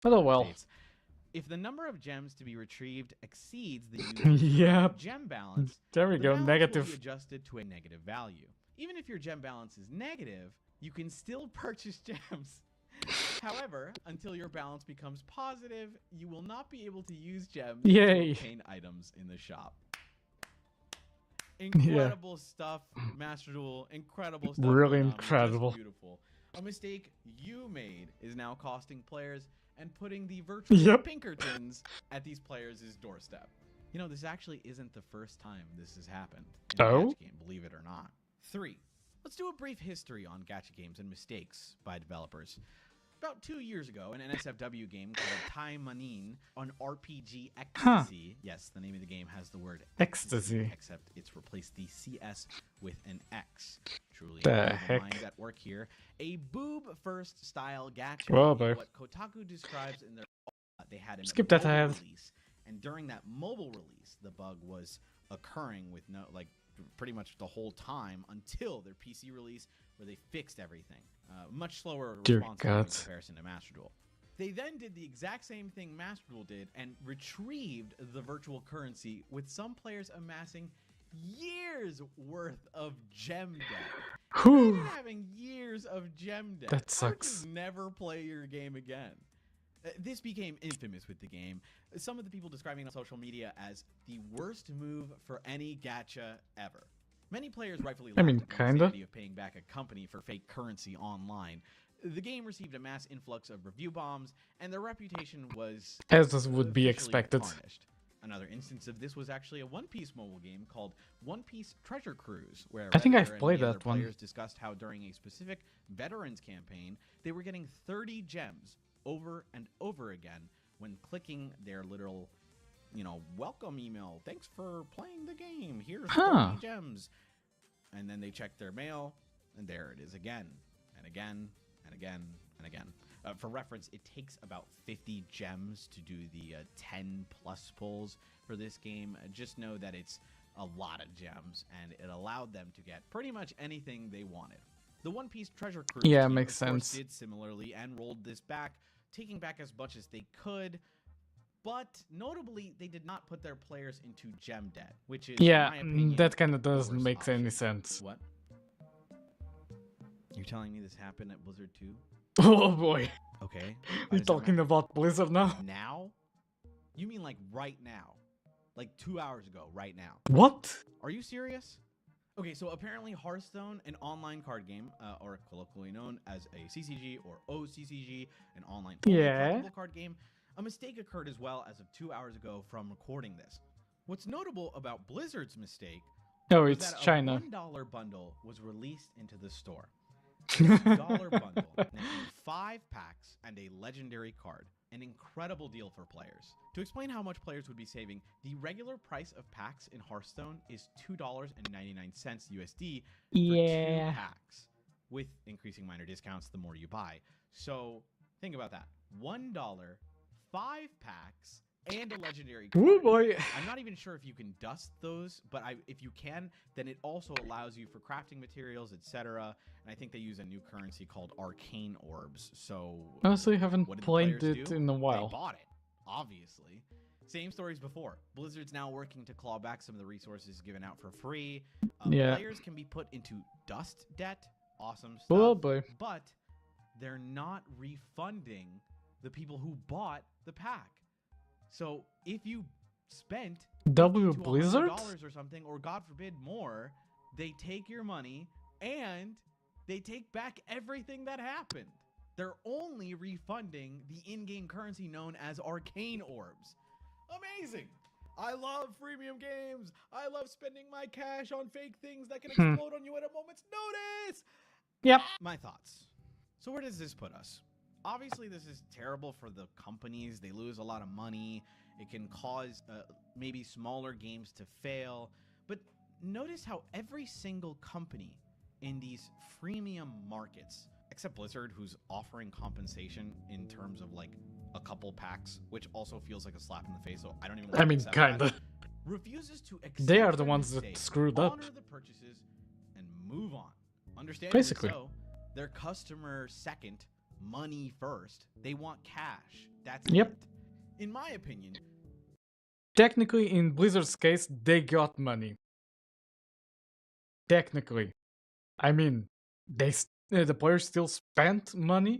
But oh well. If the number of gems to be retrieved exceeds the user's gem balance, there we go, negative. Will be adjusted to a negative value. Even if your gem balance is negative, you can still purchase gems. However, until your balance becomes positive, you will not be able to use gems to obtain items in the shop. Incredible stuff, Master Duel. Incredible stuff. Really incredible. Just beautiful. A mistake you made is now costing players and putting the virtual Pinkertons at these players' doorstep. You know, this actually isn't the first time this has happened in a gacha game, believe it or not. 3. Let's do a brief history on gacha games and mistakes by developers. About 2 years ago, an NSFW game called Tai Manin on RPG Ecstasy. Yes, the name of the game has the word ecstasy, except it's replaced the CS with an X. Truly incredible minds at work here. A boob-first style gacha game, what Kotaku describes in their they had a mobile release, and during that mobile release, the bug was occurring with pretty much the whole time until their PC release, where they fixed everything. Much slower response in comparison to Master Duel. They then did the exact same thing Master Duel did and retrieved the virtual currency, with some players amassing years worth of gem debt. Imagine having years of gem debt. That sucks. Never play your game again. This became infamous with the game. Some of the people describing it on social media as the worst move for any gacha ever. Many players rightfully laughed at the insanity of paying back a company for fake currency online. The game received a mass influx of review bombs, and their reputation was as would be expected. Tarnished. Another instance of this was actually a One Piece mobile game called One Piece Treasure Cruise, where I think I've played that one. Players discussed how during a specific veterans campaign, they were getting 30 gems over and over again when clicking their little, welcome email. Thanks for playing the game. Here's 30 gems. And then they check their mail, and there it is again, and again, and again, and again. For reference, it takes about 50 gems to do the 10 plus pulls for this game. Just know that it's a lot of gems, and it allowed them to get pretty much anything they wanted. The One Piece Treasure Cruise team, makes sense. Did similarly and rolled this back, taking back as much as they could. But notably, they did not put their players into gem debt, which is, in my opinion, that kind of doesn't make any sense. What? You're telling me this happened at Blizzard too? Oh boy. Okay. You're talking about Blizzard now? Now? You mean like right now? Like 2 hours ago, right now? What? Are you serious? Okay, so apparently Hearthstone, an online card game, or colloquially known as a CCG or OCCG, an online collectible card game, a mistake occurred as well as of 2 hours ago from recording this. What's notable about Blizzard's mistake was that China. A $1 bundle was released into the store. This dollar bundle included 5 packs and a legendary card. An incredible deal for players. To explain how much players would be saving, the regular price of packs in Hearthstone is $2.99 USD for 2 packs, with increasing minor discounts the more you buy. So think about that. $1, 5 packs, and a legendary Oh card. boy. I'm not even sure if you can dust those, but if you can, then it also allows you for crafting materials, etc. And I think they use a new currency called arcane orbs. So Honestly, haven't what did the played players it do? in a They while. bought it, obviously. Same stories before. Blizzard's now working to claw back some of the resources given out for free. Yeah. Players can be put into dust debt. Awesome stuff. Oh boy. But they're not refunding the people who bought the pack. So if you spent W $50 to Blizzard? $100 or something, or God forbid more, they take your money and they take back everything that happened. They're only refunding the in-game currency known as arcane orbs. Amazing! I love freemium games. I love spending my cash on fake things that can explode on you at a moment's notice. Yep. My thoughts. So where does this put us? Obviously, this is terrible for the companies. They lose a lot of money. It can cause maybe smaller games to fail. But notice how every single company in these freemium markets, except Blizzard, who's offering compensation in terms of like a couple packs, which also feels like a slap in the face. So I don't even want to accept kinda. that, refuses to accept They are the their ones that mistake, screwed up. honor the purchases, and move on. Understandably Basically. so. Their customer second, money first. They want cash. That's Yep. it. In my opinion, Technically, in Blizzard's case, they got money. Technically. I mean, the players still spent money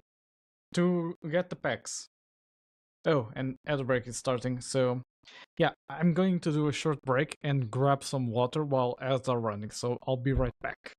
to get the packs. Oh, and ad break is starting, so yeah, I'm going to do a short break and grab some water while ads are running, so I'll be right back.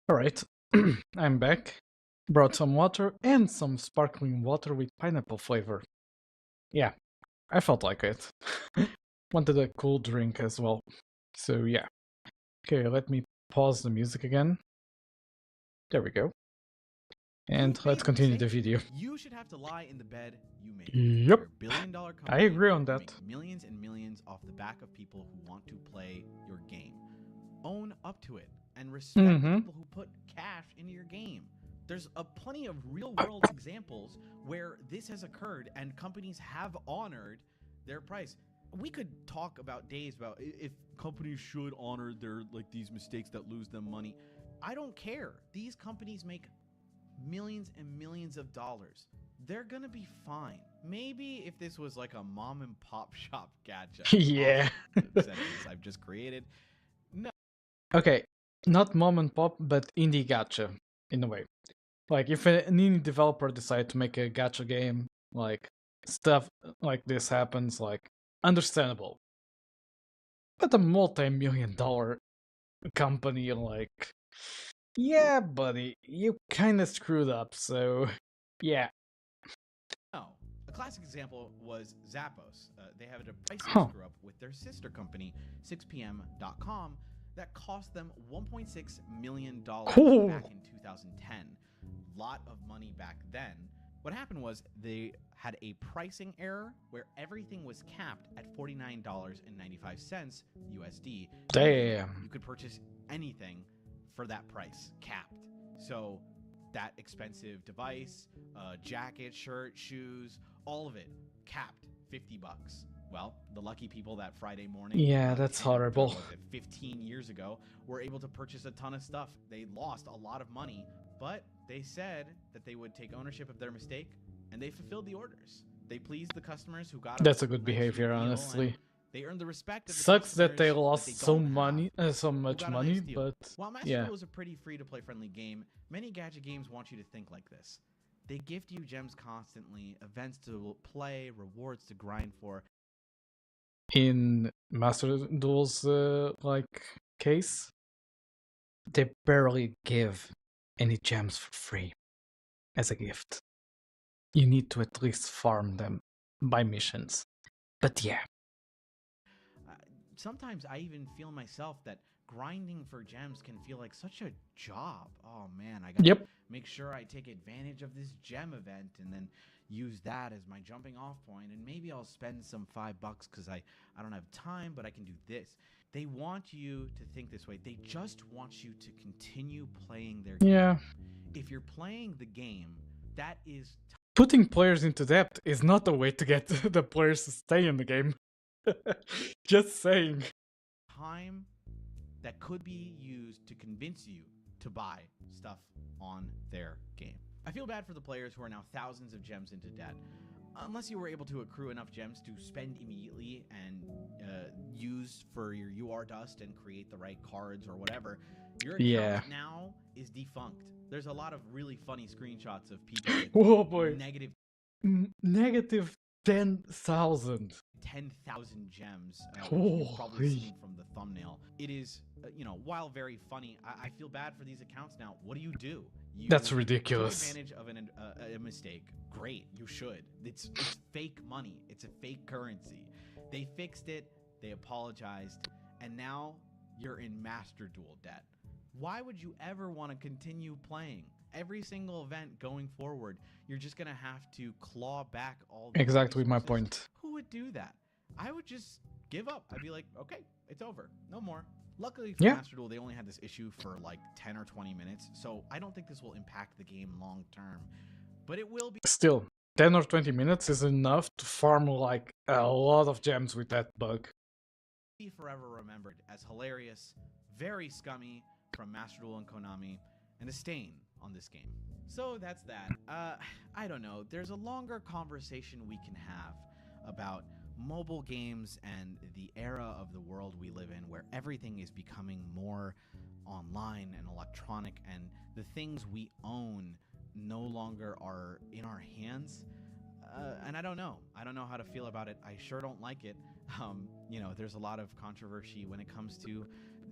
Alright, I'm back. Brought some water and some sparkling water with pineapple flavor. Yeah, I felt like it. Wanted a cool drink as well. So yeah. Okay, let me pause the music again. There we go. And let's continue the video. You should have to lie in the bed you made. Yep. You're a billion-dollar company. I agree on that. Make millions and millions off the back of people who want to play your game. Own up to it and respect the people who put cash into your game. There's plenty of real-world examples where this has occurred and companies have honored their price. We could talk about days about if companies should honor their these mistakes that lose them money. I don't care. These companies make millions and millions of dollars. They're gonna be fine. Maybe if this was like a mom and pop shop gacha. Yeah. I've just created. No. Okay, not mom and pop, but indie gacha in a way. Like if an indie developer decide to make a gacha game, like stuff like this happens, like understandable. But a multi-million-dollar company, like, yeah, buddy, you kind of screwed up. So, yeah. No. A classic example was Zappos. They had a pricing screw up with their sister company, 6pm.com, that cost them $1.6 million back in 2010. Lot of money back then. What happened was they had a pricing error where everything was capped at $49.95 USD. Damn. You could purchase anything for that price, capped. So that expensive device, jacket, shirt, shoes, all of it capped $50. Well, the lucky people that Friday morning, yeah, that's horrible. 15 years ago, were able to purchase a ton of stuff. They lost a lot of money, but they said that they would take ownership of their mistake, and they fulfilled the orders. They pleased the customers who got. That's a good behavior, honestly. They earned the respect of the Sucks that they lost so much money, but while Master yeah. Duel is a pretty free-to-play friendly game, many gacha games want you to think like this. They gift you gems constantly, events to play, rewards to grind for. In Master Duel's case, they barely give any gems for free as a gift. You need to at least farm them by missions. But yeah. Sometimes I even feel myself that grinding for gems can feel like such a job. Oh man, I gotta make sure I take advantage of this gem event and then use that as my jumping off point, and maybe I'll spend some $5 because I don't have time, but I can do this. They want you to think this way. They just want you to continue playing their game. Yeah. If you're playing the game, that is putting players into debt is not a way to get the players to stay in the game. Just saying. Time that could be used to convince you to buy stuff on their game. I feel bad for the players who are now thousands of gems into debt. Unless you were able to accrue enough gems to spend immediately and use for your UR dust and create the right cards or whatever, your account now is defunct. There's a lot of really funny screenshots of people with negative 10,000. 10,000 gems. You've probably seen from the thumbnail. It is, while very funny, I feel bad for these accounts now. What do? That's ridiculous. Take advantage of a mistake. Great, you should. It's fake money. It's a fake currency. They fixed it. They apologized, and now you're in Master Duel debt. Why would you ever want to continue playing? Every single event going forward, you're just going to have to claw back all the exactly my point. Who would do that? I would just give up. I'd be like, okay, it's over. No more. Luckily for Master Duel, they only had this issue for like 10 or 20 minutes, so I don't think this will impact the game long term. But it will be. Still, 10 or 20 minutes is enough to farm like a lot of gems with that bug. Be forever remembered as hilarious, very scummy from Master Duel and Konami, and a stain on this game. So that's that. I don't know. There's a longer conversation we can have about mobile games and the era of the world we live in, where everything is becoming more online and electronic, and the things we own no longer are in our hands. And I don't know how to feel about it. I sure don't like it. You know, there's a lot of controversy when it comes to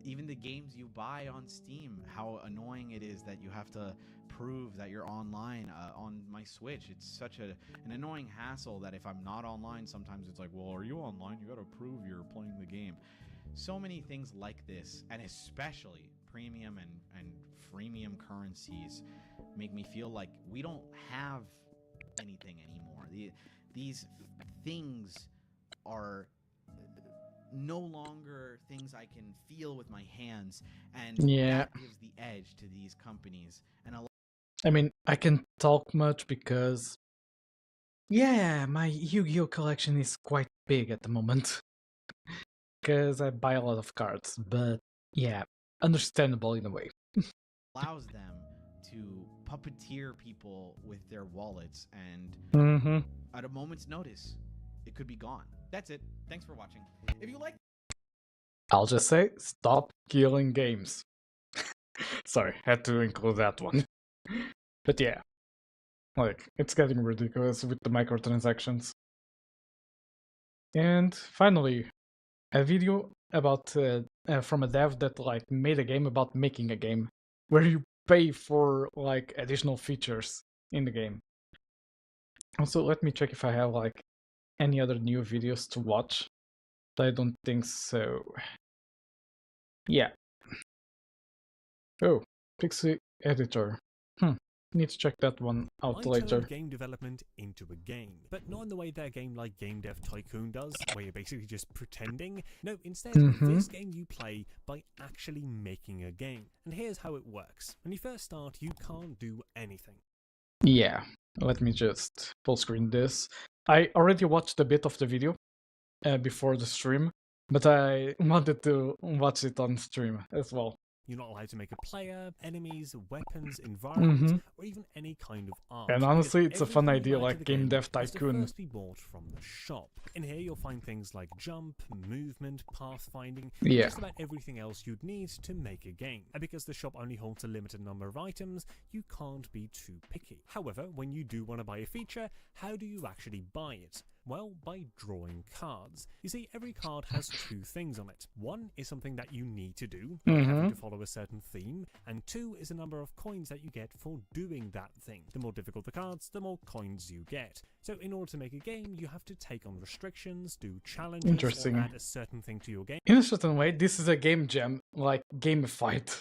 even the games you buy on Steam, how annoying it is that you have to prove that you're online on my Switch. It's such an annoying hassle that if I'm not online, sometimes it's like, well, are you online? You got to prove you're playing the game. So many things like this, and especially premium and freemium currencies make me feel like we don't have anything anymore. These things are no longer things I can feel with my hands, and that gives the edge to these companies. And I mean, I can talk much because, yeah, my Yu-Gi-Oh collection is quite big at the moment. Because I buy a lot of cards, but yeah, understandable in a way. allows them to puppeteer people with their wallets, and at a moment's notice, it could be gone. That's it. Thanks for watching. If you like, I'll just say, stop killing games. Sorry, had to include that one. But yeah, like, it's getting ridiculous with the microtransactions. And finally, a video about from a dev that like made a game about making a game, where you pay for like additional features in the game. Also, let me check if I have like any other new videos to watch. I don't think so. Yeah. Oh, Pixie Editor. Need to check that one out later. Turn game development into a game, but not in the way that a game like Game Dev Tycoon does, where you're basically just pretending. No, instead, this game you play by actually making a game. And here's how it works. When you first start, you can't do anything. Yeah, let me just full screen this. I already watched a bit of the video before the stream, but I wanted to watch it on stream as well. You're not allowed to make a player, enemies, weapons, environment, or even any kind of art. And honestly, it's a fun idea like Game Dev Tycoon. Must be bought from the shop. In here, you'll find things like jump, movement, pathfinding, and just about everything else you'd need to make a game. And because the shop only holds a limited number of items, you can't be too picky. However, when you do want to buy a feature, how do you actually buy it? Well, by drawing cards. You see, every card has two things on it. One is something that you need to do, like having to follow a certain theme, and two is a number of coins that you get for doing that thing. The more difficult the cards, the more coins you get. So in order to make a game, you have to take on restrictions, do challenges, or add a certain thing to your game. In a certain way, this is a game jam, like gamified.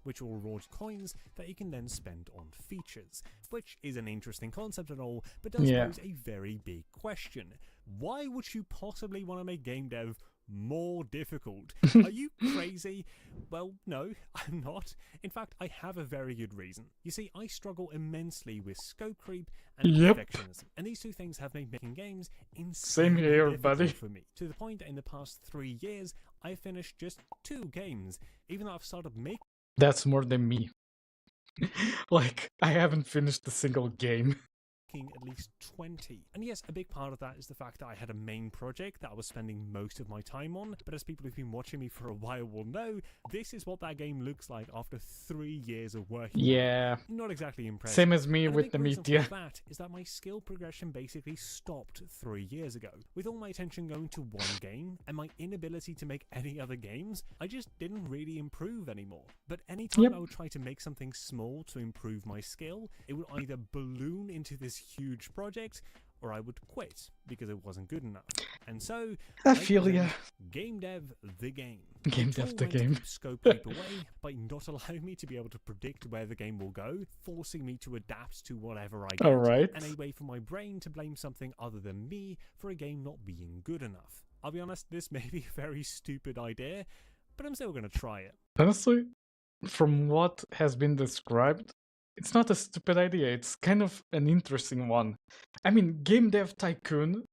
Which will reward coins that you can then spend on features, which is an interesting concept and all, but does pose a very big question. Why would you possibly want to make game dev more difficult? Are you crazy? Well, no, I'm not. In fact, I have a very good reason. You see, I struggle immensely with scope creep and perfectionism, and these two things have made making games insanely difficult for me, to the point that in the past 3 years, I finished just 2 games, even though I've started making. That's more than me. Like, I haven't finished a single game. At least 20. And yes, a big part of that is the fact that I had a main project that I was spending most of my time on, but as people who've been watching me for a while will know, this is what that game looks like after 3 years of working on it. Not exactly impressive. Same as me with the media. That is that my skill progression basically stopped 3 years ago. With all my attention going to one game, and my inability to make any other games, I just didn't really improve anymore. But anytime I would try to make something small to improve my skill, it would either balloon into this huge project, or I would quit because it wasn't good enough. And so I feel Game Dev the game. Game Dev the game. Scope creep away by not allowing me to be able to predict where the game will go, forcing me to adapt to whatever I get, and a way for my brain to blame something other than me for a game not being good enough. I'll be honest, this may be a very stupid idea, but I'm still going to try it. Honestly, from what has been described, it's not a stupid idea, it's kind of an interesting one. I mean, Game Dev Tycoon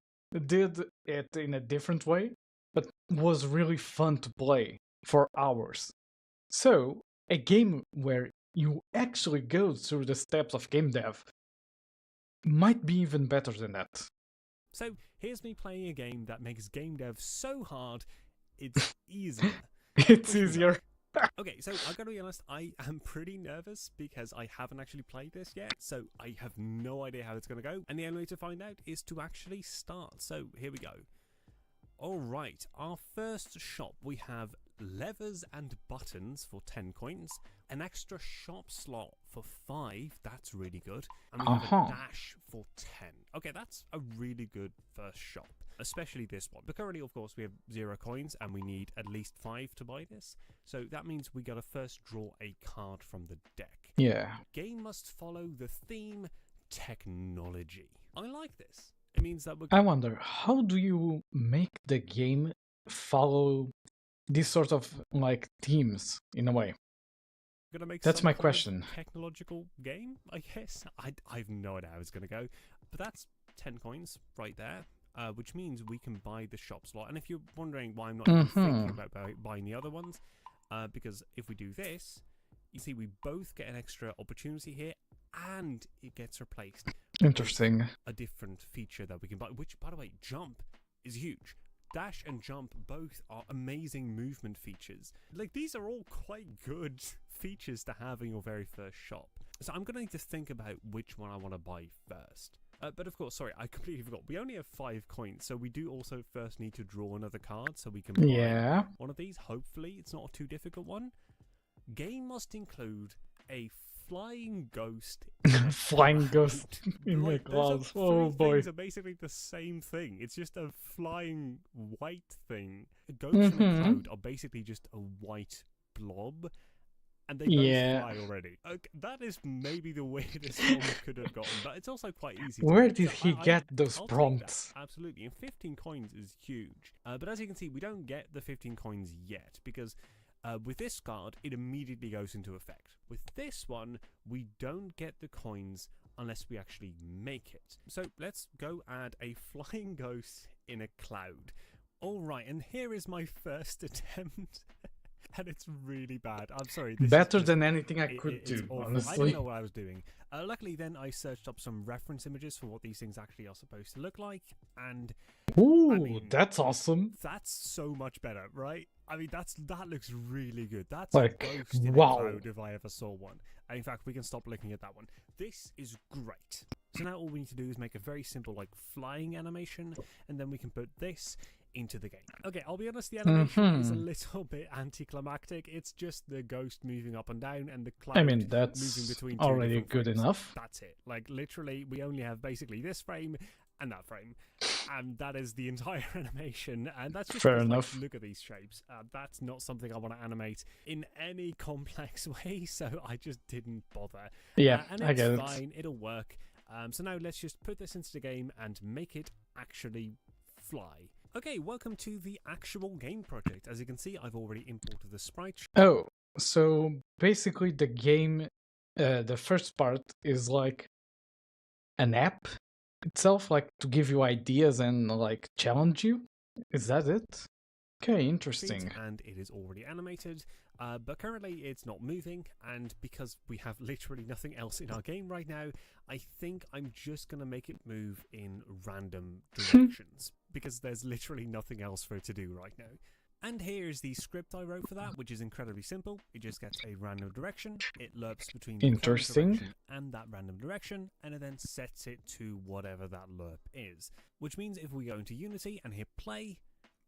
did it in a different way, but was really fun to play for hours. So, a game where you actually go through the steps of game dev might be even better than that. So, here's me playing a game that makes game dev so hard, it's easier. It's easier. Okay, so I gotta be honest, I am pretty nervous because I haven't actually played this yet, so I have no idea how it's gonna go, and the only way to find out is to actually start. So here we go. Alright, our first shop, we have levers and buttons for 10 coins, an extra shop slot for 5, that's really good, and we have a dash for 10. Okay, that's a really good first shop, especially this one. But currently, of course, we have 0 coins and we need at least 5 to buy this, so that means we gotta first draw a card from the deck. Yeah. Game must follow the theme technology. I like this. It means that I wonder, how do you make the game follow these sort of like themes in a way? Gonna make that's some my kind question. Of technological game, I guess. I've no idea how it's gonna go, but that's 10 coins right there, which means we can buy the shop slot. And if you're wondering why I'm not even thinking about buying the other ones, because if we do this, you see we both get an extra opportunity here, and it gets replaced. Interesting. A different feature that we can buy, which, by the way, jump is huge. Dash and jump both are amazing movement features. Like, these are all quite good features to have in your very first shop. So I'm going to need to think about which one I want to buy first. But of course, sorry, I completely forgot. We only have 5 coins, so we do also first need to draw another card so we can buy one of these. Hopefully, it's not a too difficult one. Game must include a flying ghost. Flying ghost in my claws. Oh boy. Things are basically the same thing. It's just a flying white thing. A ghost and a cloud are basically just a white blob. And they both fly already. Okay, that is maybe the weirdest one we could have gotten, but it's also quite easy. Where did he get those prompts? Absolutely, and 15 coins is huge. But as you can see, we don't get the 15 coins yet, because with this card, it immediately goes into effect. With this one, we don't get the coins unless we actually make it. So let's go add a flying ghost in a cloud. Alright, and here is my first attempt. And it's really bad. I'm sorry. Better than anything I could do, honestly. I don't know what I was doing. Luckily, then I searched up some reference images for what these things actually are supposed to look like, and ooh, I mean, that's awesome. That's so much better, right? I mean, that looks really good. That's like, a ghost in a cloud if I ever saw one. And in fact, we can stop looking at that one. This is great. So now all we need to do is make a very simple, like, flying animation, and then we can put this into the game. Okay, I'll be honest, the animation is a little bit anticlimactic. It's just the ghost moving up and down and the cloud moving between already good frames. Enough. That's it. Like, literally, we only have basically this frame and that frame. And that is the entire animation. And that's just fair enough. Like, look at these shapes. That's not something I want to animate in any complex way, so I just didn't bother. Yeah, and I get it. Fine, it'll work. So now let's just put this into the game and make it actually fly. Okay, welcome to the actual game project. As you can see, I've already imported the sprite. Oh, so basically the game, the first part is like an app itself, like to give you ideas and like challenge you? Is that it? Okay, interesting. And it is already animated, but currently it's not moving, and because we have literally nothing else in our game right now, I think I'm just going to make it move in random directions, because there's literally nothing else for it to do right now. And here's the script I wrote for that, which is incredibly simple. It just gets a random direction, it lerps between the direction and that random direction, and it then sets it to whatever that lerp is. Which means if we go into Unity and hit play,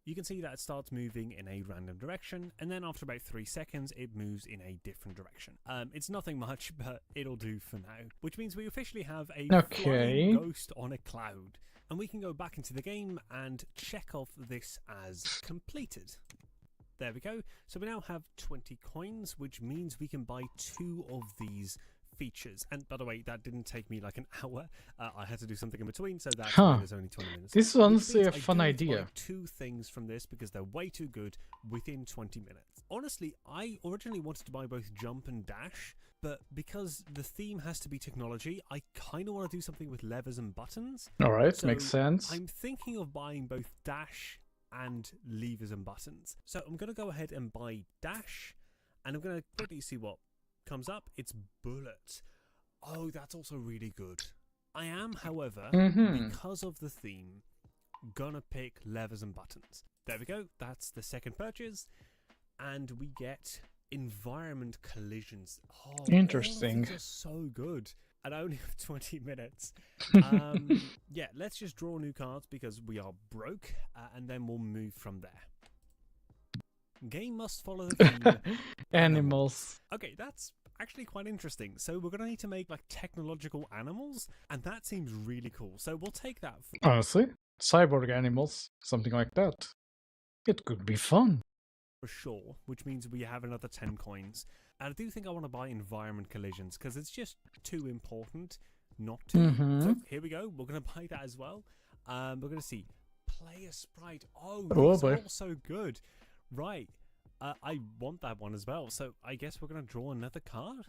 you can see that it starts moving in a random direction, and then after about 3 seconds, it moves in a different direction. It's nothing much, but it'll do for now. Which means we officially have a flying ghost on a cloud. And we can go back into the game and check off this as completed. There we go. So we now have 20 coins, which means we can buy 2 of these features. And by the way, that didn't take me like an hour. I had to do something in between, so that's why there's only 20 minutes. This is honestly a fun idea. Buy 2 things from this because they're way too good within 20 minutes. Honestly, I originally wanted to buy both jump and dash, but because the theme has to be technology, I kind of want to do something with levers and buttons. Alright, so makes sense. I'm thinking of buying both dash and levers and buttons. So I'm going to go ahead and buy dash, and I'm going to quickly see what comes up. It's bullet. Oh, that's also really good. I am, however, because of the theme, gonna pick levers and buttons. There we go. That's the second purchase, and we get environment collisions. Oh, interesting. These are so good. and I only have 20 minutes. Yeah, let's just draw new cards because we are broke, and then we'll move from there. Game must follow the theme. Animals. Okay, that's actually quite interesting. So we're going to need to make like technological animals, and that seems really cool. So we'll take that. Honestly, cyborg animals, something like that. It could be fun. For sure, which means we have another 10 coins. And I do think I want to buy environment collisions because it's just too important not to. So here we go. We're going to buy that as well. We're going to see player sprite. Oh, these are all so good. Right. I want that one as well. So I guess we're going to draw another card.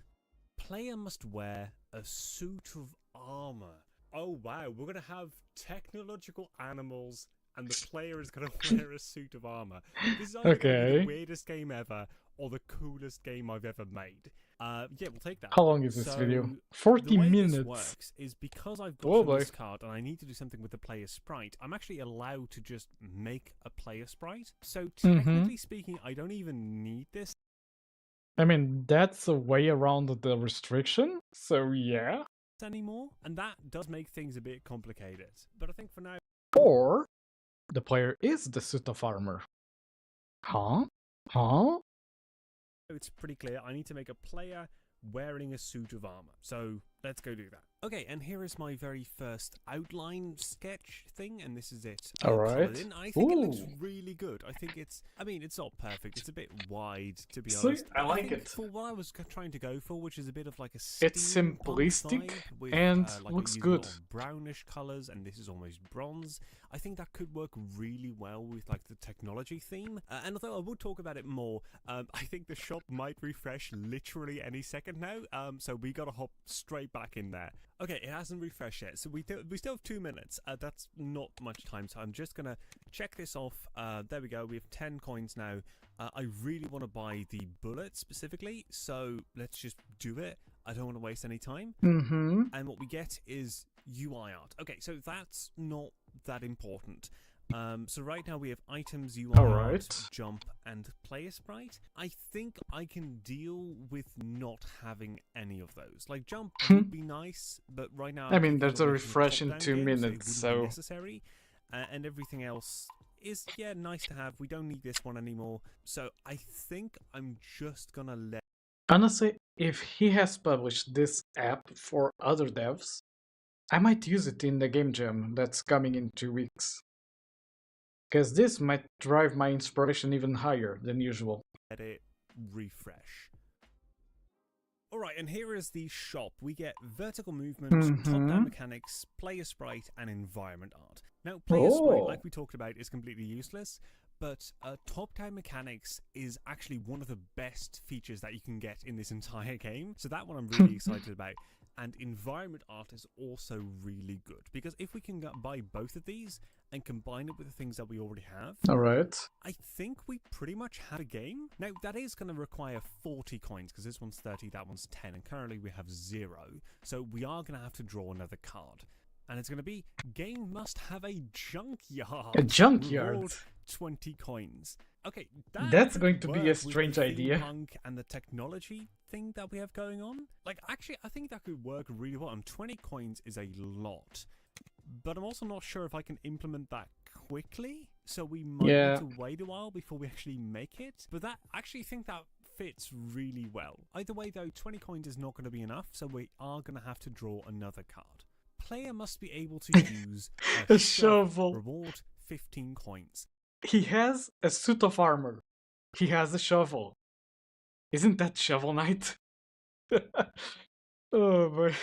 Player must wear a suit of armor. Oh, wow. We're going to have technological animals and the player is going to wear a suit of armor. This is either going to be the weirdest game ever or the coolest game I've ever made. Yeah, we'll take that. How long is this video? 40 minutes. The way this works is because I've got this card and I need to do something with the player sprite, I'm actually allowed to just make a player sprite. So technically speaking, I don't even need this. I mean, that's a way around the restriction, so yeah. Anymore, and that does make things a bit complicated. But I think for now... Or the player is the suit of armor. Huh? It's pretty clear. I need to make a player wearing a suit of armor. So let's go do that. Okay, and here is my very first outline sketch thing, and this is it. Alright. I think it looks really good. I think it's, I mean, it's not perfect. It's a bit wide, to be honest. I like it. For what I was trying to go for, which is a bit of like a it's simplistic with, and like looks good. Brownish colors, and this is almost bronze. I think that could work really well with like the technology theme. And although I will talk about it more, I think the shop might refresh literally any second now. So we gotta hop straight back in there. Okay, it hasn't refreshed yet, so we still have 2 minutes. That's not much time, so I'm just gonna check this off. There we go. We have 10 coins now. I really want to buy the bullet specifically, so let's just do it. I don't want to waste any time. And what we get is UI art. Okay, so that's not that important. So right now we have items, UI art, jump, and player sprite. I think I can deal with not having any of those. Like jump would be nice, but right now I mean there's a refresh in 2 minutes, so necessary. And everything else is nice to have. We don't need this one anymore. So I think I'm just gonna let. Honestly, if he has published this app for other devs, I might use it in the game jam that's coming in 2 weeks. Because this might drive my inspiration even higher than usual. Let it refresh. Alright, and here is the shop. We get vertical movement, top-down mechanics, player sprite, and environment art. Now, player sprite, like we talked about, is completely useless, but top-down mechanics is actually one of the best features that you can get in this entire game. So that one I'm really excited about. And environment art is also really good, because if we can buy both of these and combine it with the things that we already have, I think we pretty much have a game. Now, that is going to require 40 coins, because this one's 30, that one's 10, and currently we have 0. So we are going to have to draw another card. And it's going to be, game must have a junkyard. A junkyard? Reward 20 coins. Okay, that's going to be a strange idea. Punk and the technology thing that we have going on. Like, actually, I think that could work really well. And 20 coins is a lot. But I'm also not sure if I can implement that quickly. So we might need to wait a while before we actually make it. But that, I actually think that fits really well. Either way, though, 20 coins is not going to be enough. So we are going to have to draw another card. Player must be able to use a shovel. Reward 15 coins. He has a suit of armor. He has a shovel. Isn't that Shovel Knight? Oh boy.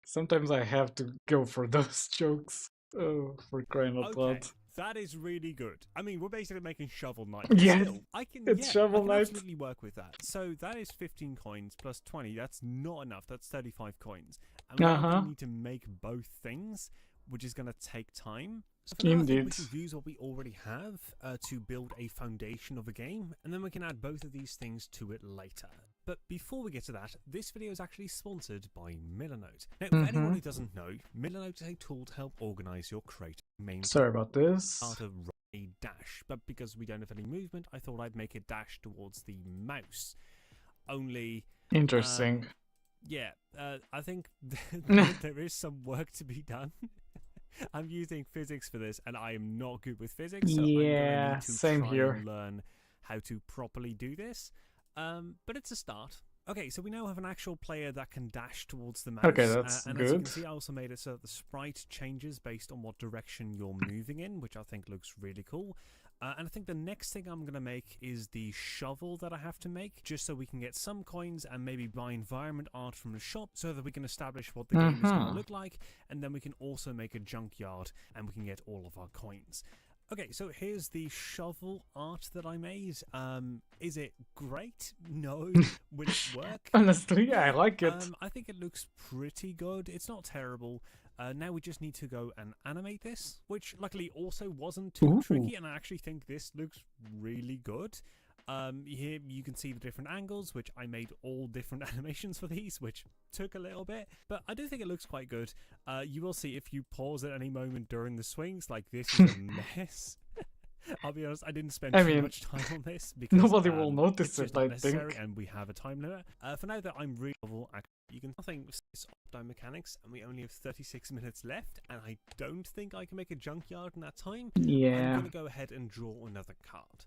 Sometimes I have to go for those jokes. Oh, for crying out loud. That is really good. I mean, we're basically making Shovel Knight. Yes, still, Shovel Knight. Absolutely work with that. So that is 15 coins plus 20. That's not enough. That's 35 coins. And we need to make both things, which is going to take time. So for now, I think we should use what we already have to build a foundation of a game, and then we can add both of these things to it later. But before we get to that, this video is actually sponsored by Millernote. Now, for anyone who doesn't know, Millernote is a tool to help organize your creative main. Sorry about this. A dash, but because we don't have any movement, I thought I'd make a dash towards the mouse. Only interesting. Yeah, I think there is some work to be done. I'm using physics for this, and I am not good with physics, so I'm gonna need to same try here. and learn how to properly do this. But it's a start. Okay, so we now have an actual player that can dash towards the mouse. Okay, that's and good. as you can see, I also made it so that the sprite changes based on what direction you're moving in, which I think looks really cool. And I think the next thing I'm going to make is the shovel that I have to make, just so we can get some coins and maybe buy environment art from the shop so that we can establish what the game is going to look like, and then we can also make a junkyard and we can get all of our coins. Okay, so here's the shovel art that I made. Is it great? No. Will it work? Honestly, I like it. I think it looks pretty good. It's not terrible. Now we just need to go and animate this, which luckily also wasn't too tricky, and I actually think this looks really good. Here you can see the different angles, which I made all different animations for these, which took a little bit, but I do think it looks quite good. You will see if you pause at any moment during the swings, like this is a mess. I'll be honest, I didn't spend too much time on this because nobody will notice it, I think. And we have a time limit. For now that I'm really level, you can nothing off-down mechanics, and we only have 36 minutes left, and I don't think I can make a junkyard in that time. Yeah. I'm going to go ahead and draw another card.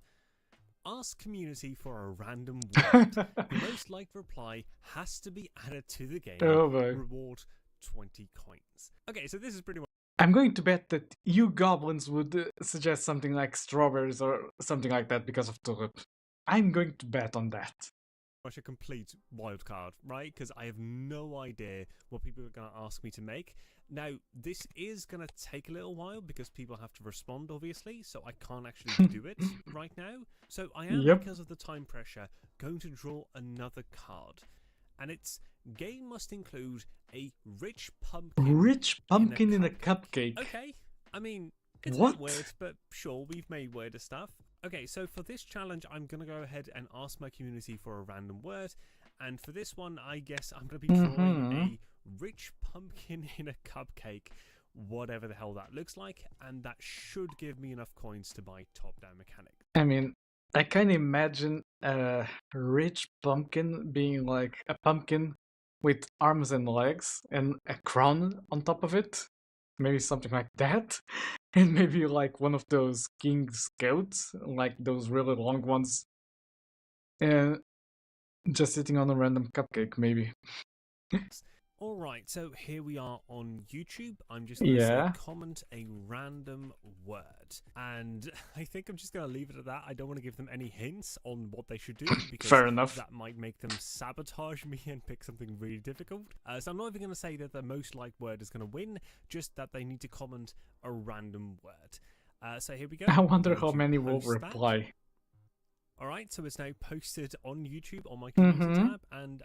Ask community for a random word. The most liked reply has to be added to the game. Oh boy. Reward 20 coins. Okay, so this is pretty much... I'm going to bet that you goblins would suggest something like strawberries or something like that because of tulip. I'm going to bet on that. A complete wild card, right? Because I have no idea what people are going to ask me to make. Now, this is going to take a little while because people have to respond, obviously, so I can't actually do it right now. So I am, because of the time pressure, going to draw another card. And its game must include a rich pumpkin. Rich pumpkin in a cupcake. Okay, I mean, it's a bit weird, but sure, we've made weirder stuff. Okay, so for this challenge, I'm going to go ahead and ask my community for a random word. And for this one, I guess I'm going to be drawing a rich pumpkin in a cupcake, whatever the hell that looks like. And that should give me enough coins to buy top-down mechanics. I mean, I can imagine a rich pumpkin being like a pumpkin with arms and legs and a crown on top of it. Maybe something like that. And maybe like one of those king's coats, like those really long ones. And just sitting on a random cupcake, maybe. Alright, so here we are on YouTube. I'm just going to say comment a random word. And I think I'm just going to leave it at that. I don't want to give them any hints on what they should do because fair enough. That might make them sabotage me and pick something really difficult. So I'm not even going to say that the most liked word is going to win, just that they need to comment a random word. So here we go. I wonder how many will reply. Alright, so it's now posted on YouTube on my community tab, and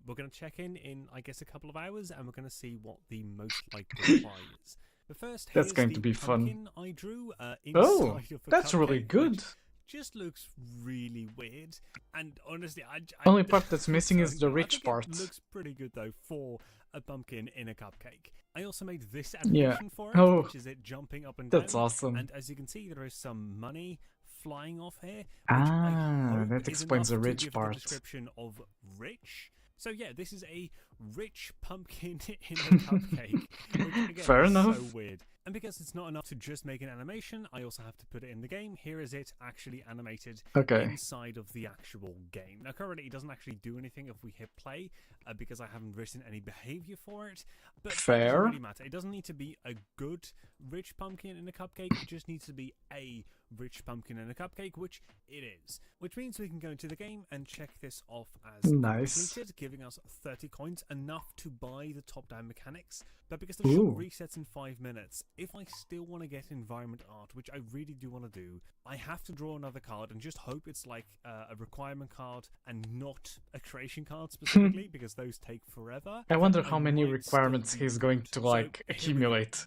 we're going to check in I guess, a couple of hours, and we're going to see what the most liked reply is. But first, that's going to be fun. I drew inside of a that's really good. Just looks really weird, and honestly, I only part that's missing is the rich part. It looks pretty good though for a pumpkin in a cupcake. I also made this animation for it, which is it jumping up and down. That's awesome. And as you can see, there is some money flying off here. That explains the rich part. The description of rich. So yeah, this is a rich pumpkin in a cupcake. Which, again, fair enough. So weird. And because it's not enough to just make an animation, I also have to put it in the game. Here is it actually animated inside of the actual game. Now currently it doesn't actually do anything if we hit play because I haven't written any behavior for it. But fair. It doesn't really matter. It doesn't need to be a good rich pumpkin in a cupcake. It just needs to be a rich pumpkin in a cupcake, which it is. Which means we can go into the game and check this off as completed, giving us 30 coins, enough to buy the top-down mechanics. But because the shop resets in 5 minutes, if I still want to get environment art, which I really do want to do, I have to draw another card and just hope it's like a requirement card and not a creation card specifically, because those take forever. I wonder how many requirements he's going to like accumulate.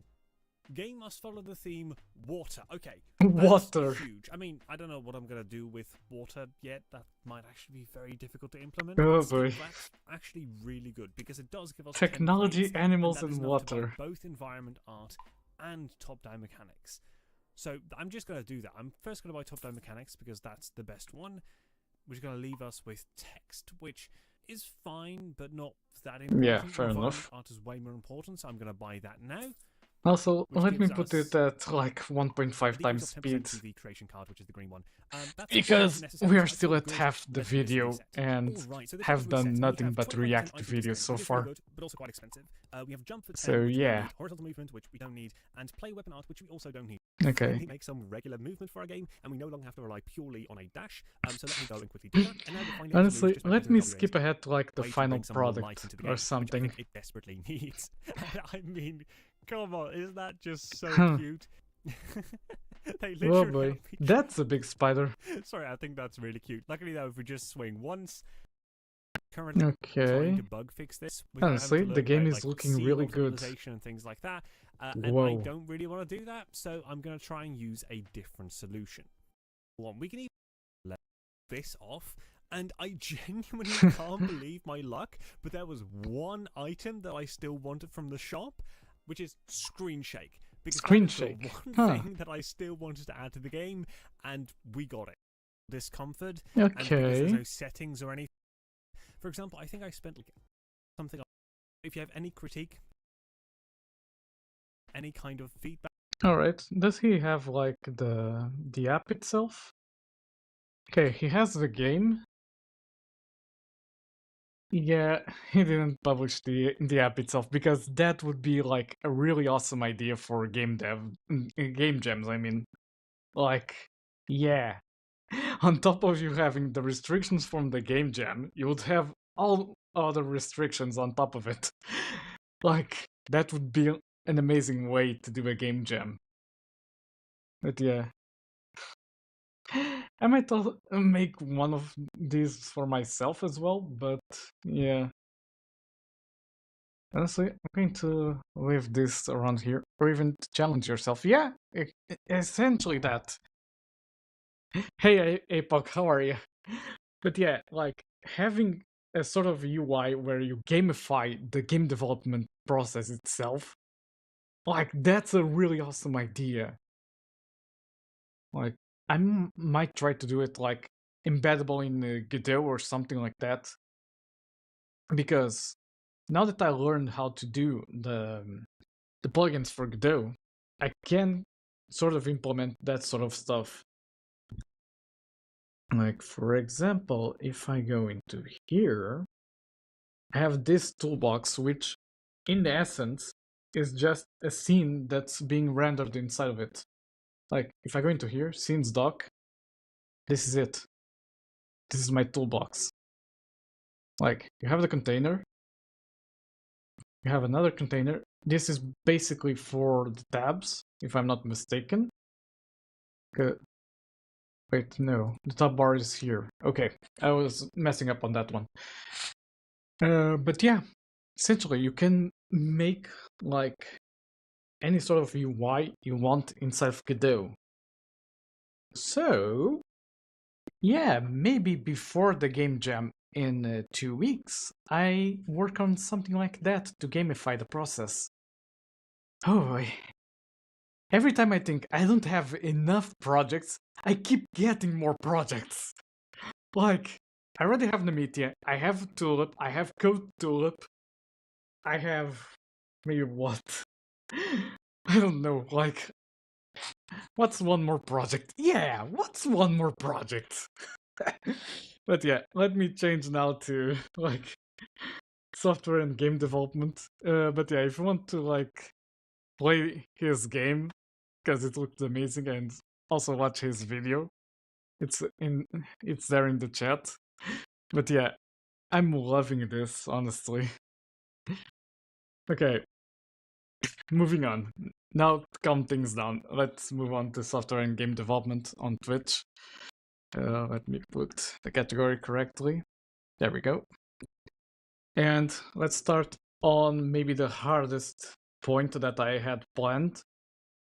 Game must follow the theme water. Okay. Water. Huge. I mean, I don't know what I'm going to do with water yet. That might actually be very difficult to implement. Oh boy. That's actually really good because it does give us technology, animals, and water. Both environment art and top-down mechanics. So I'm just going to do that. I'm first going to buy top-down mechanics because that's the best one, which is going to leave us with text, which is fine, but not that important. Yeah, fair enough. Art is way more important, so I'm going to buy that now. Also, let me put it at like 1.5 times speed. TV creation card, which is the green one. Because we are still at half the video and have done nothing but react to videos so far. Good, but also quite expensive. We have jump for 10, so yeah. Horizontal movement, which we don't need, and play weapon art, which we also don't need. Okay. We make some regular movement for our game, and we no longer have to rely purely on a dash. So let me go and quickly do that. And now honestly, let me skip ahead to like the final product or something. Which I think it desperately needs. I mean, come on, isn't that just so cute? Oh boy, that's a big spider. Sorry, I think that's really cute. Luckily though, if we just swing once, currently okay. trying to bug fix this. Honestly, the game is looking really good. And things like that. And I don't really want to do that, so I'm going to try and use a different solution. One, we can even let this off. And I genuinely can't believe my luck, but there was one item that I still wanted from the shop, which is Screen Shake. Because Screen Shake. One thing that I still wanted to add to the game, and we got it. Discomfort. Okay. And because there's no settings or anything. For example, I think I spent like something. If you have any critique, any kind of feedback. All right. Does he have like the app itself? Okay, he has the game. Yeah, he didn't publish the app itself because that would be like a really awesome idea for game jams. I mean, like, yeah. On top of you having the restrictions from the game jam, you would have all other restrictions on top of it. Like, that would be an amazing way to do a game jam. But yeah. I might make one of these for myself as well, but yeah. Honestly, I'm going to leave this around here, or even challenge yourself. Yeah, essentially that. Hey, Apoc, how are you? But yeah, like, having a sort of UI where you gamify the game development process itself, like, that's a really awesome idea. Like, I might try to do it like embeddable in Godot or something like that. Because now that I learned how to do the plugins for Godot, I can sort of implement that sort of stuff. Like, for example, if I go into here, I have this toolbox, which in essence is just a scene that's being rendered inside of it. Like, if I go into here, scenes doc, this is it. This is my toolbox. Like, you have the container, you have another container. This is basically for the tabs, if I'm not mistaken. Wait, no, the top bar is here. Okay, I was messing up on that one. But yeah, essentially you can make like any sort of UI you want inside of Godot. So, yeah, maybe before the game jam in 2 weeks, I work on something like that to gamify the process. Oh boy. Every time I think I don't have enough projects, I keep getting more projects. Like, I already have Namitia, I have Tulip, I have Code Tulip, I have maybe what? I don't know, like, what's one more project? Yeah, what's one more project? But yeah, let me change now to like software and game development. But yeah, if you want to like play his game because it looked amazing and also watch his video, it's there in the chat. But yeah, I'm loving this, honestly. Okay, moving on. Now to calm things down, let's move on to software and game development on Twitch. Let me put the category correctly. There we go. And let's start on maybe the hardest point that I had planned,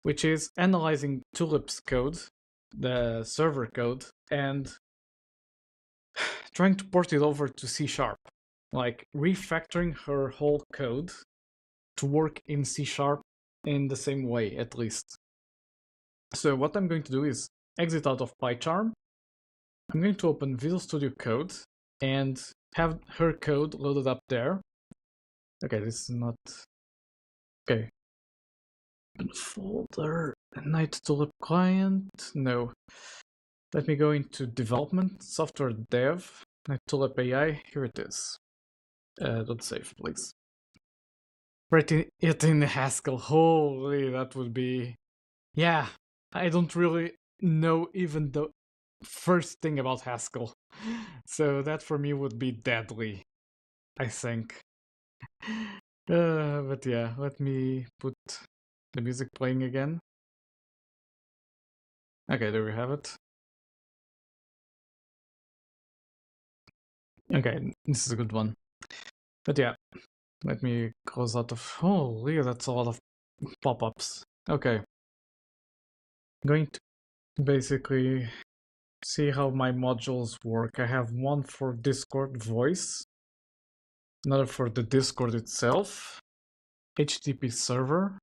which is analyzing Tulip's code, the server code, and trying to port it over to C#, like refactoring her whole code to work in C# in the same way, at least. So what I'm going to do is exit out of PyCharm. I'm going to open Visual Studio Code, and have her code loaded up there. Okay, this is not... Okay. Folder, Night Tulip client, no. Let me go into development, software dev, Night Tulip AI, here it is. Don't save, please. Writing it in Haskell, holy, that would be... Yeah, I don't really know even the first thing about Haskell. So that for me would be deadly, I think. But yeah, let me put the music playing again. Okay, there we have it. Okay, this is a good one. But yeah, let me close out of... Holy, that's a lot of pop-ups. Okay. I'm going to basically see how my modules work. I have one for Discord voice, another for the Discord itself, HTTP server.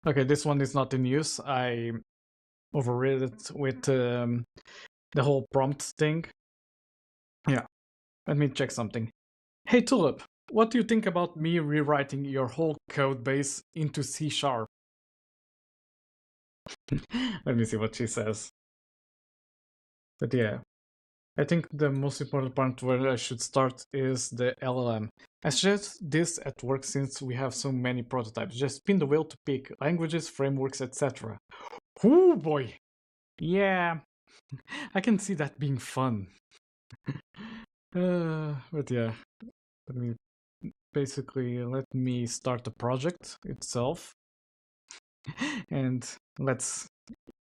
Okay, this one is not in use. I overrid it with the whole prompt thing. Yeah, let me check something. Hey Tulip, what do you think about me rewriting your whole code base into C#? Let me see what she says. But yeah, I think the most important part where I should start is the LLM. I suggest this at work since we have so many prototypes. Just spin the wheel to pick languages, frameworks, etc. Oh boy! Yeah, I can see that being fun. But yeah, let me start the project itself. And let's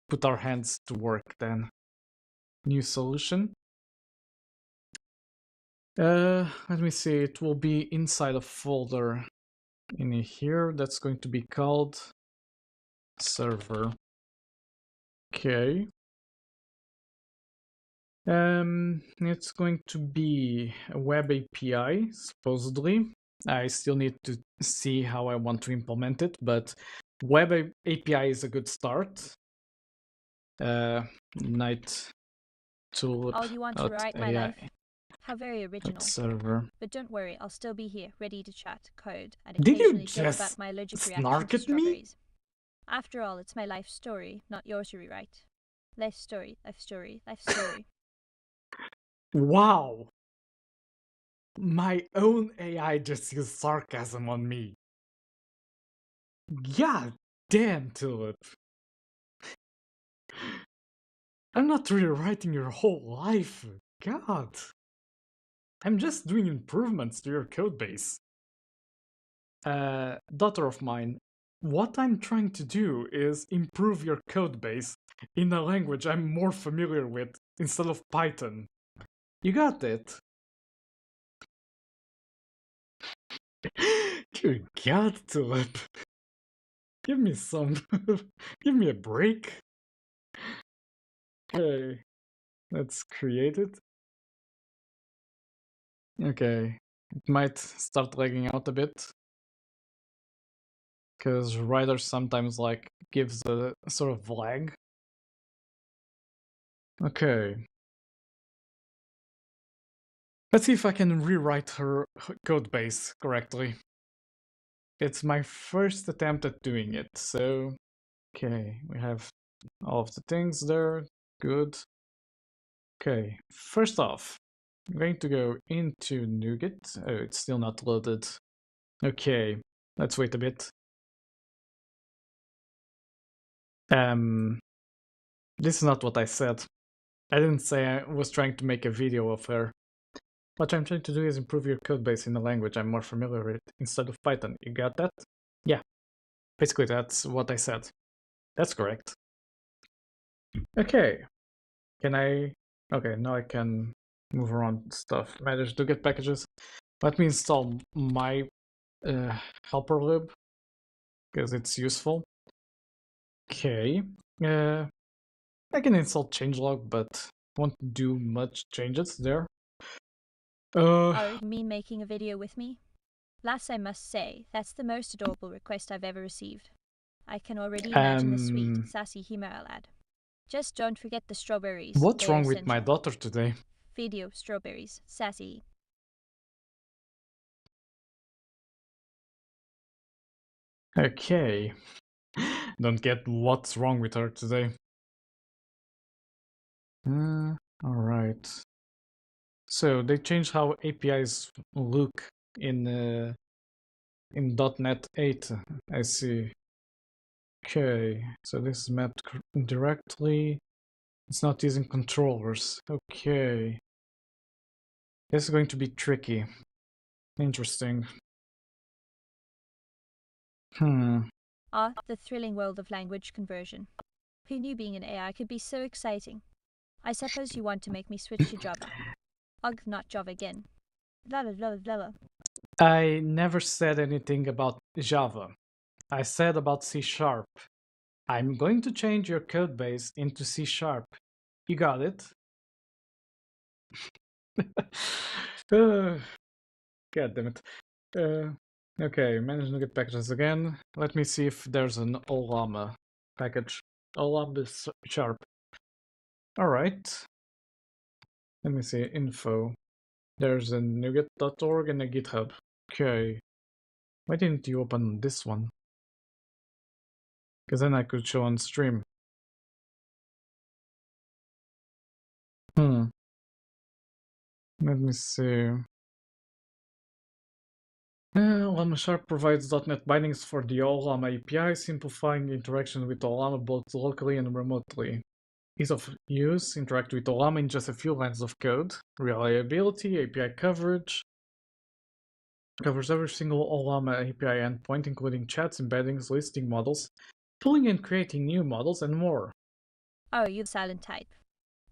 put our hands to work then. New solution. Let me see, it will be inside a folder in here that's going to be called server. Okay. It's going to be a web API, supposedly. I still need to see how I want to implement it, but web API is a good start. Night Tulip. Oh, you want to write my life? How very original. Server. But don't worry, I'll still be here, ready to chat, code, and Did you occasionally joke just about my allergic snark reaction to at me? strawberries. After all, it's my life story, not yours to rewrite. Life story, life story, life story. Wow! My own AI just used sarcasm on me. God damn, Tulip. I'm not rewriting your whole life. God. I'm just doing improvements to your codebase. Daughter of mine, what I'm trying to do is improve your codebase in a language I'm more familiar with instead of Python. You got it? Good God, Tulip. Give me some... Give me a break. Okay. Let's create it. Okay. It might start lagging out a bit. Because Rider sometimes gives a sort of lag. Okay. Let's see if I can rewrite her code base correctly. It's my first attempt at doing it, so... Okay, we have all of the things there. Good. Okay, first off, I'm going to go into Nougat. Oh, it's still not loaded. Okay, let's wait a bit. This is not what I said. I didn't say I was trying to make a video of her. What I'm trying to do is improve your codebase in a language I'm more familiar with instead of Python. You got that? Yeah. Basically, that's what I said. That's correct. Okay. Can I... Okay, now I can move around stuff. Manage to get packages. Let me install my helper lib, because it's useful. Okay. I can install changelog, but won't do much changes there. Oh, you mean making a video with me? Last, I must say, that's the most adorable request I've ever received. I can already imagine the sweet, sassy humor I'll add. Just don't forget the strawberries. What's They're wrong with my essential. daughter today? Video strawberries, sassy. Okay. Don't get what's wrong with her today. Alright. So they changed how APIs look in .NET 8. I see. Okay, so this is mapped directly. It's not using controllers. Okay. This is going to be tricky. Interesting. The thrilling world of language conversion. Who knew being an AI could be so exciting? I suppose you want to make me switch to Java. Ugh, not Java again. Blah blah blah blah. I never said anything about Java. I said about C#. I'm going to change your code base into C#. You got it? God damn it. Okay, manage NuGet packages again. Let me see if there's an Olama package. Olama sharp. Alright. Let me see, info. There's a NuGet.org and a GitHub. Okay. Why didn't you open this one? Because then I could show on stream. Let me see. Llama Sharp provides .NET bindings for the Llama API, simplifying interaction with Llama both locally and remotely. Ease of use, interact with Llama in just a few lines of code. Reliability, API coverage. Covers every single Llama API endpoint, including chats, embeddings, listing models, pulling and creating new models, and more. Oh, you're the silent type.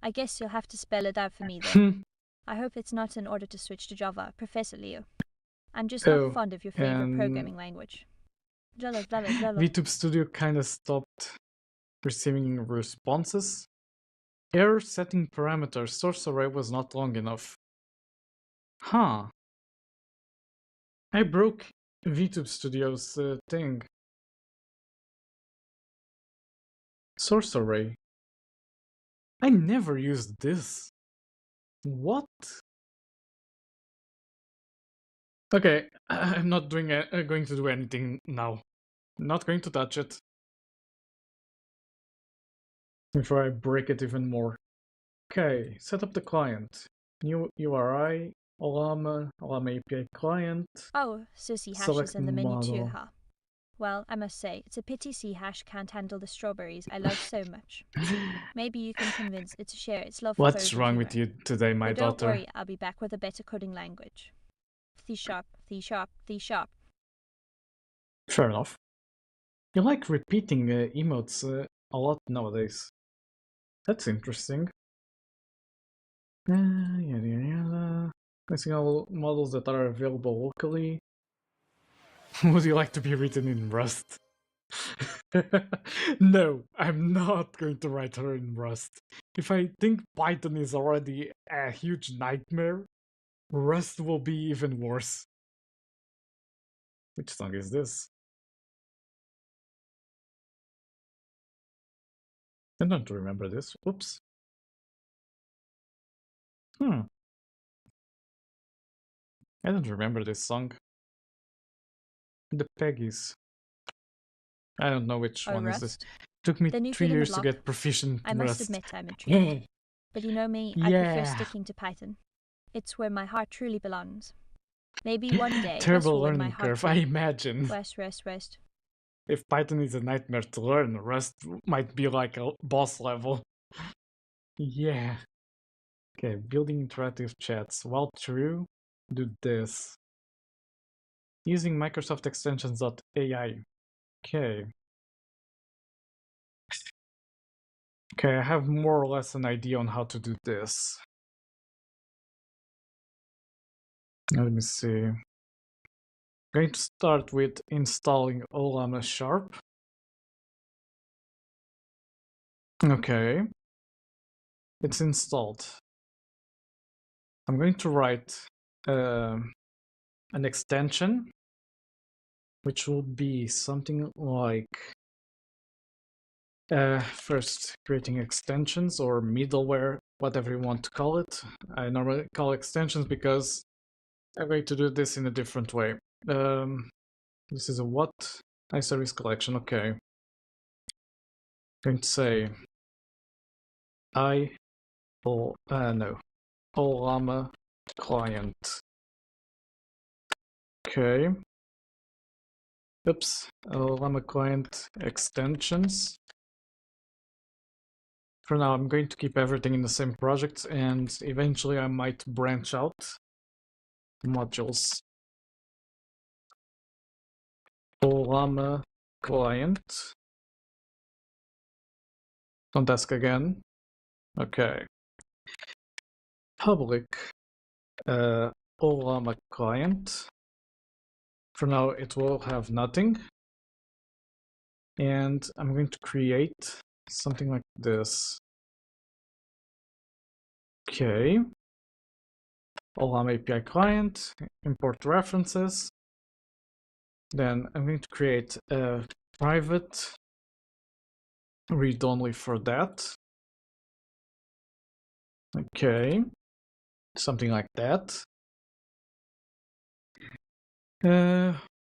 I guess you'll have to spell it out for me then. I hope it's not in order to switch to Java, Professor Leo. I'm just not fond of your favorite programming language. VTube Studio kinda stopped receiving responses. Error setting parameters. Source array was not long enough. Huh. I broke VTube Studio's thing. Source array. I never used this. What? Okay, I'm not doing going to do anything now. I'm not going to touch it. Before I break it even more. Okay, set up the client. New URI, Llama API client. Oh, so C hash is in the menu too, huh? Well, I must say, it's a pity C hash can't handle the strawberries I love so much. Maybe you can convince it to share its love for What's wrong with you today, my daughter? Don't worry, I'll be back with a better coding language. C#, C#, C#. Fair enough. You like repeating emotes a lot nowadays. That's interesting. Yada yada. Missing all models that are available locally. Would you like to be written in Rust? No, I'm not going to write her in Rust. If I think Python is already a huge nightmare, Rust will be even worse. Which song is this? I don't remember this. Oops. I don't remember this song. The Peggies. I don't know which one Rust? is this. Took me 3 years to get proficient I in must Rust. admit I'm intrigued. But you know me, I prefer sticking to Python. It's where my heart truly belongs. Maybe one day Terrible learning curve, I imagine. Rest. If Python is a nightmare to learn, Rust might be like a boss level. Yeah. Okay, building interactive chats. While true, do this. Using Microsoft extensions.ai. Okay. Okay, I have more or less an idea on how to do this. Let me see. I'm going to start with installing Llama Sharp. Okay. It's installed. I'm going to write an extension, which will be something like First, creating extensions or middleware, whatever you want to call it. I normally call extensions because I'm going to do this in a different way. This is a what? iService collection, okay. Going to say Olama client. Okay. Oops, Olama client extensions. For now, I'm going to keep everything in the same project, and eventually I might branch out modules. Olama client. Don't ask again. Okay. Public Olama client. For now, it will have nothing. And I'm going to create something like this. Okay. Olama API client, import references. Then I'm going to create a private read-only for that. Okay. Something like that.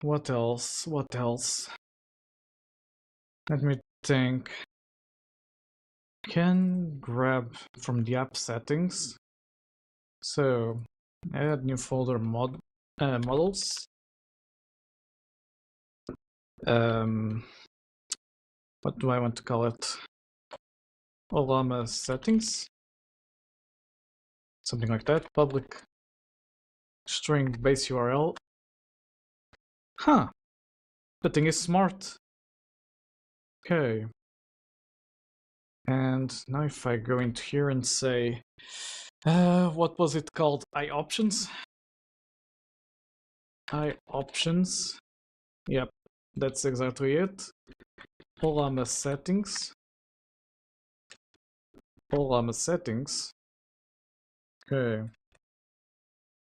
What else? What else? Let me think. Can grab from the app settings. So add new folder models. What do I want to call it? Olama settings. Something like that. Public string base URL. Huh. The thing is smart. Okay. And now if I go into here and say, what was it called? iOptions? iOptions. Yep, that's exactly it. Olama settings. Olama settings. Okay.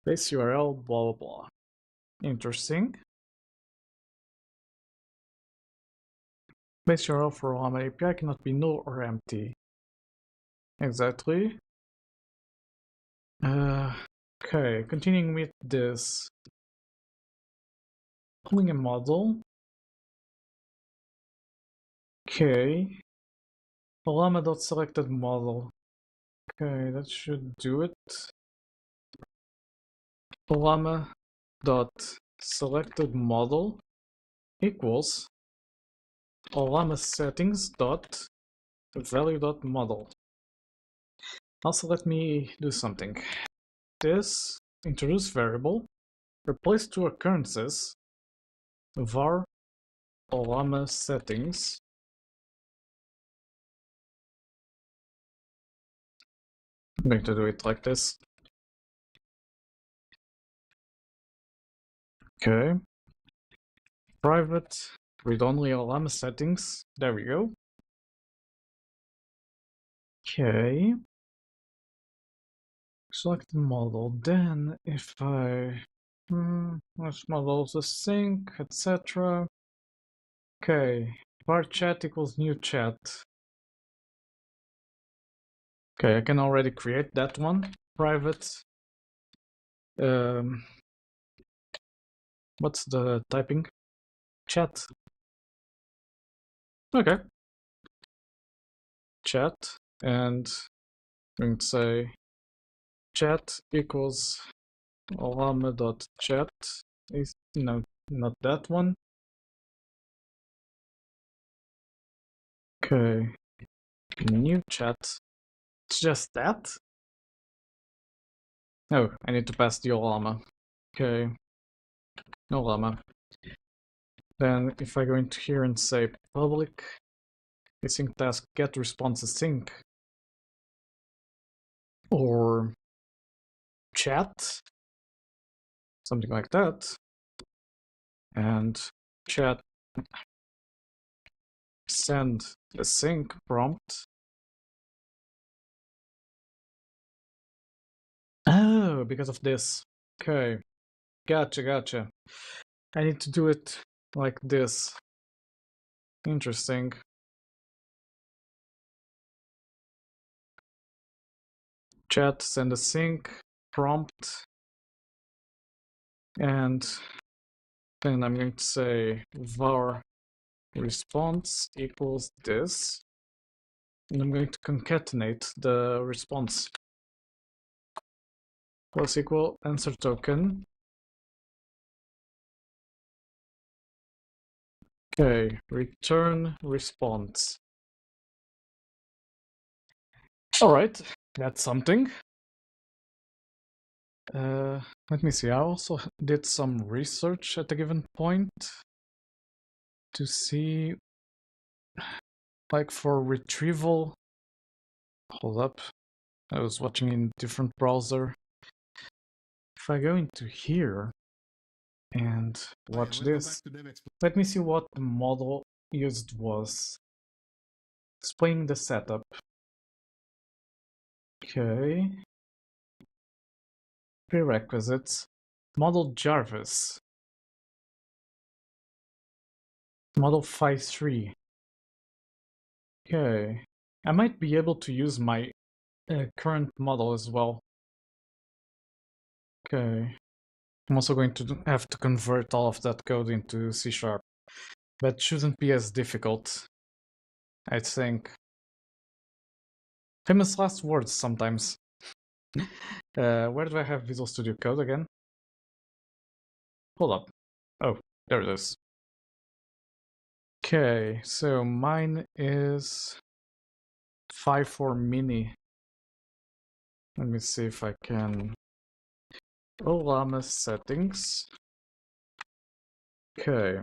Base URL, blah, blah, blah. Interesting. Base URL for Olama API cannot be null or empty. Exactly. Okay, continuing with this. Pulling a model. Okay. Olama.selected model. Okay, that should do it. Olama.selected model equals Olama settings dot value dot model. Also, let me do something. This introduce variable, replace two occurrences, var Olama settings. I'm going to do it like this. Okay. Private read-only Olama settings. There we go. Okay. Select the model. Then if I which models async, etc. Okay. Var chat equals new chat. Okay, I can already create that one. Private. What's the typing? Chat. Okay. Chat, and I'm going to say chat equals olama.chat. No, not that one. Okay. New chat. It's just that? Oh, I need to pass the Olama. Okay. Olama. Then if I go into here and say public async task get response async or chat, something like that, and chat send async prompt. Oh, because of this. Okay. Gotcha. I need to do it like this. Interesting. chat, send a sync, prompt, and then I'm going to say var response equals this, and I'm going to concatenate the response plus equal answer token. Okay, return response. All right, that's something. Let me see. I also did some research at a given point to see, like, for retrieval. Hold up. I was watching in a different browser. If I go into here and watch this, let me see what the model used was. Explaining the setup. Okay. Prerequisites. Model Jarvis. Model 5.3. Okay. I might be able to use my current model as well. Okay. I'm also going to have to convert all of that code into C#. That shouldn't be as difficult, I think. Famous last words sometimes. Where do I have Visual Studio Code again? Hold up. Oh, there it is. Okay, so mine is 5.4 mini. Let me see if I can. Olama settings. Okay.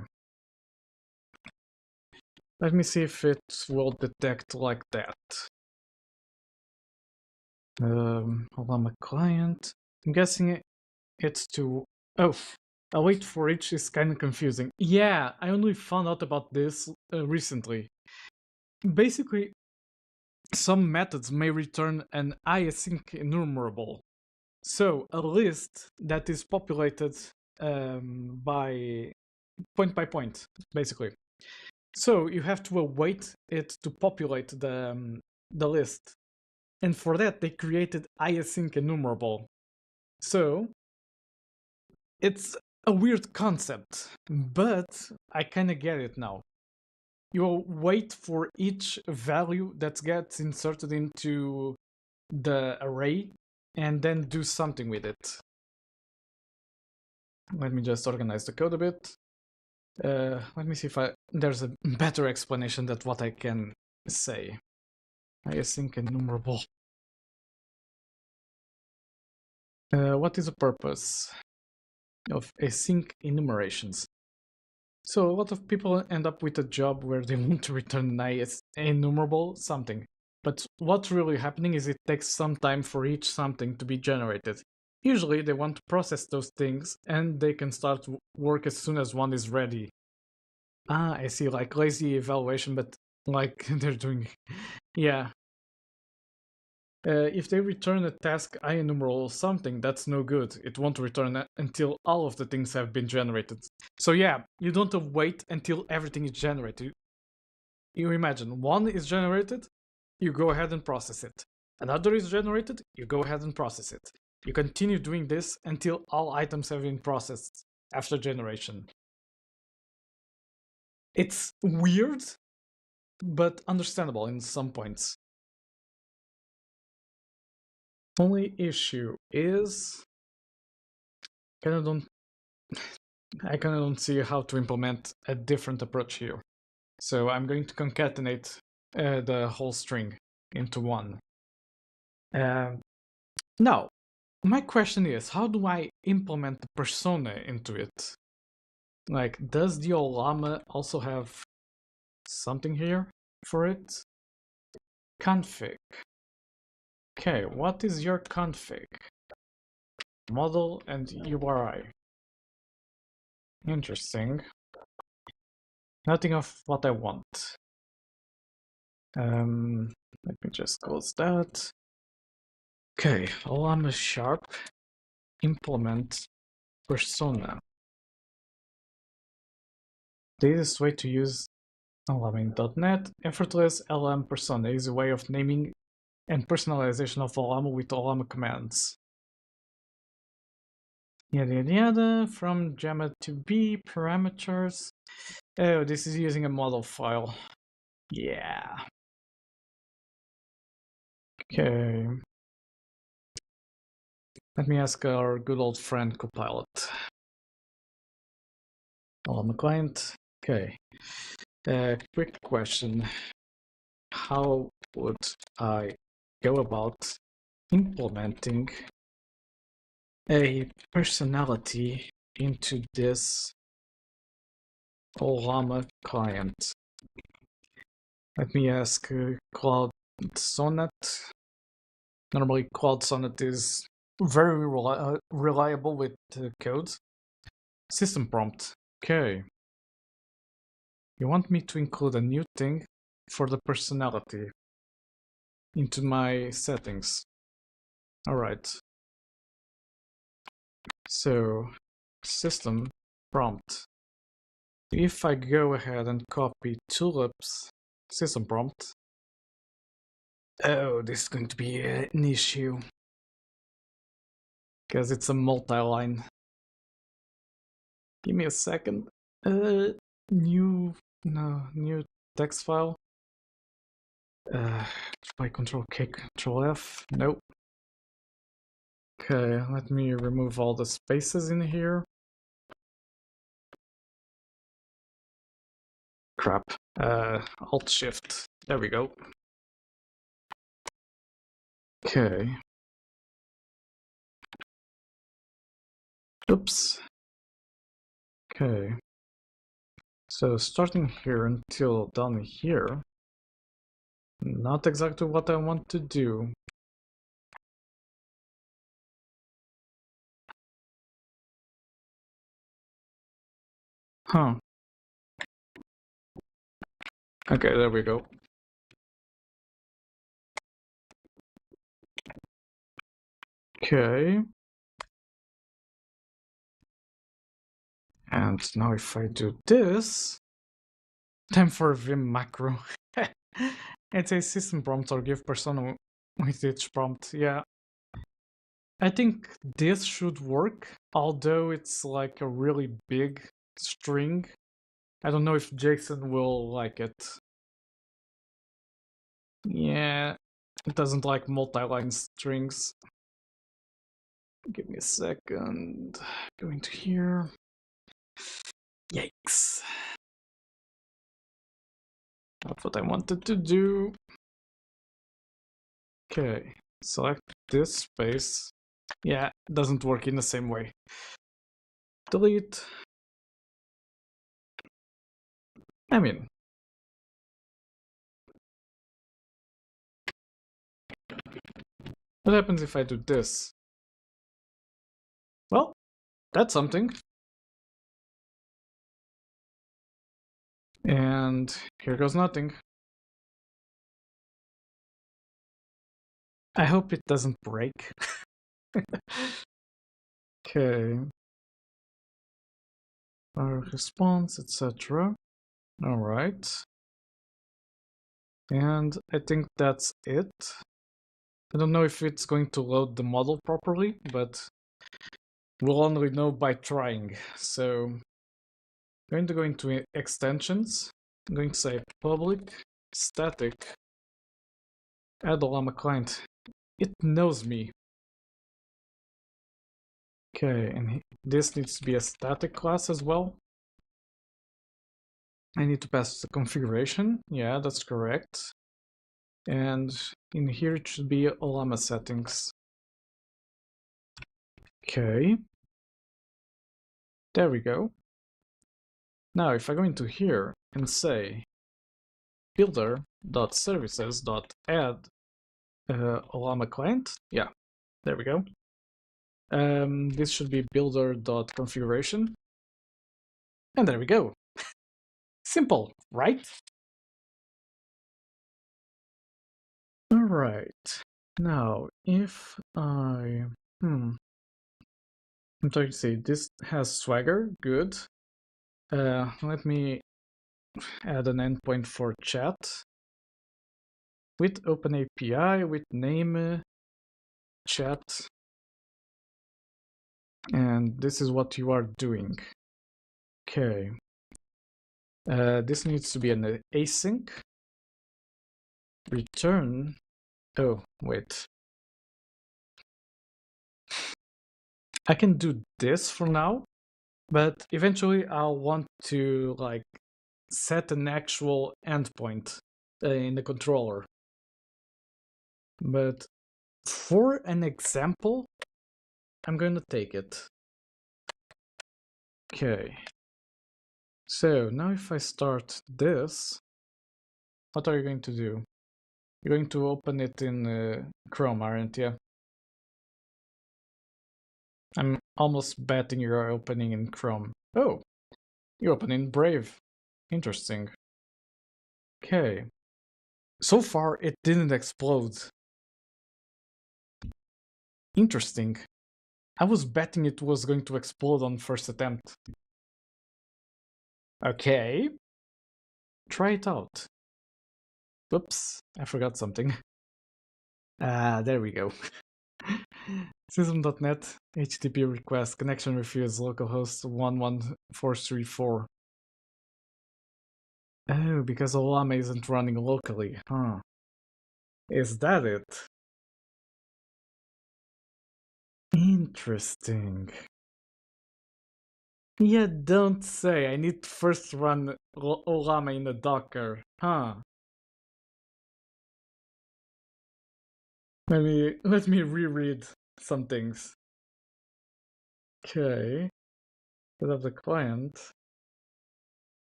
Let me see if it will detect like that. Olama client. I'm guessing it's to. Oh, await for each is kind of confusing. Yeah, I only found out about this recently. Basically, some methods may return an async enumerable. So a list that is populated by point, basically. So you have to await it to populate the list. And for that, they created async enumerable. So it's a weird concept, but I kind of get it now. You wait for each value that gets inserted into the array and then do something with it. Let me just organize the code a bit. Let me see if there's a better explanation than what I can say. Async enumerable. What is the purpose of async enumerations? So a lot of people end up with a job where they want to return an enumerable something. But what's really happening is it takes some time for each something to be generated. Usually they want to process those things and they can start work as soon as one is ready. Ah, I see, like lazy evaluation, but like they're doing... Yeah. If they return a task enumerable something, that's no good. It won't return until all of the things have been generated. So yeah, you don't wait until everything is generated. You imagine, one is generated, you go ahead and process it. Another is generated, you go ahead and process it. You continue doing this until all items have been processed after generation. It's weird, but understandable in some points. Only issue is I kind of don't see how to implement a different approach here. So I'm going to concatenate the whole string into one. Now, my question is, how do I implement the persona into it? Like, does the Olama also have something here for it? Config. Okay, what is your config? Model and URI. Interesting. Nothing of what I want. Let me just close that. Okay, Olama sharp implement persona. The easiest way to use Olama in .NET, effortless LM persona is a way of naming and personalization of Olama with Olama commands. Yada yada yada, from Jamma to B, parameters. Oh, this is using a model file. Yeah. Okay. Let me ask our good old friend Copilot. Olama client. Okay. Quick question. How would I go about implementing a personality into this Olama client? Let me ask Cloud Sonnet. Normally, Cloud Sonnet is very reliable with code. System prompt. Okay. You want me to include a new thing for the personality into my settings. Alright. So, system prompt. If I go ahead and copy tulips system prompt, oh, this is going to be an issue because it's a multi-line. Give me a second. New text file. By Control K, Control F. Nope. Okay, let me remove all the spaces in here. Crap. Alt Shift. There we go. Okay. Oops. Okay. So starting here until down here, not exactly what I want to do. Huh. Okay, there we go. Okay. And now if I do this, time for a Vim macro. It's a system prompt or give persona with each prompt. Yeah. I think this should work, although it's like a really big string. I don't know if Jason will like it. Yeah, it doesn't like multi-line strings. Give me a second. Going to here. Yikes. Not what I wanted to do. Okay, select this space. Yeah, it doesn't work in the same way. Delete. I mean, what happens if I do this? Well, that's something. And here goes nothing. I hope it doesn't break. Okay. Our response, etc. All right. And I think that's it. I don't know if it's going to load the model properly, but we'll only know by trying. So I'm going to go into extensions. I'm going to say public static add Olama client. It knows me. Okay, and this needs to be a static class as well. I need to pass the configuration. Yeah, that's correct. And in here it should be Olama settings. Okay. There we go. Now if I go into here and say builder.services.add Olama client, yeah, there we go. This should be builder.configuration. And there we go. Simple, right? All right. Now, if I'm trying to say this has Swagger, good. Let me add an endpoint for chat. with OpenAPI, with name, chat, and this is what you are doing. Okay. This needs to be an async. Return. Oh, wait. I can do this for now, but eventually I'll want to like set an actual endpoint in the controller. But for an example, I'm going to take it. Okay. So now if I start this, what are you going to do? You're going to open it in Chrome, aren't you? I'm almost betting you're opening in Chrome. Oh, you open in Brave. Interesting. Okay. So far, it didn't explode. Interesting. I was betting it was going to explode on first attempt. Okay. Try it out. Whoops, I forgot something. There we go. System.net, HTTP request, connection refused, localhost 11434. Oh, because Olama isn't running locally, huh? Is that it? Interesting. Yeah, don't say. I need to first run Olama in the Docker, huh? Let me reread some things. Okay. Set up the client.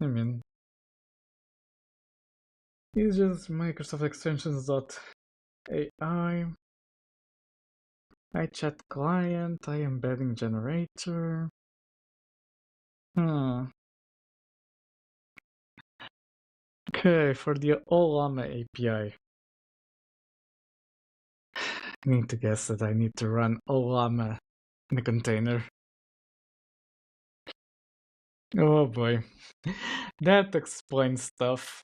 I mean, it's just Microsoft extensions.ai. iChat client, embedding generator. Okay, for the Olama API. I need to guess that I need to run Olama in a container. Oh boy. That explains stuff.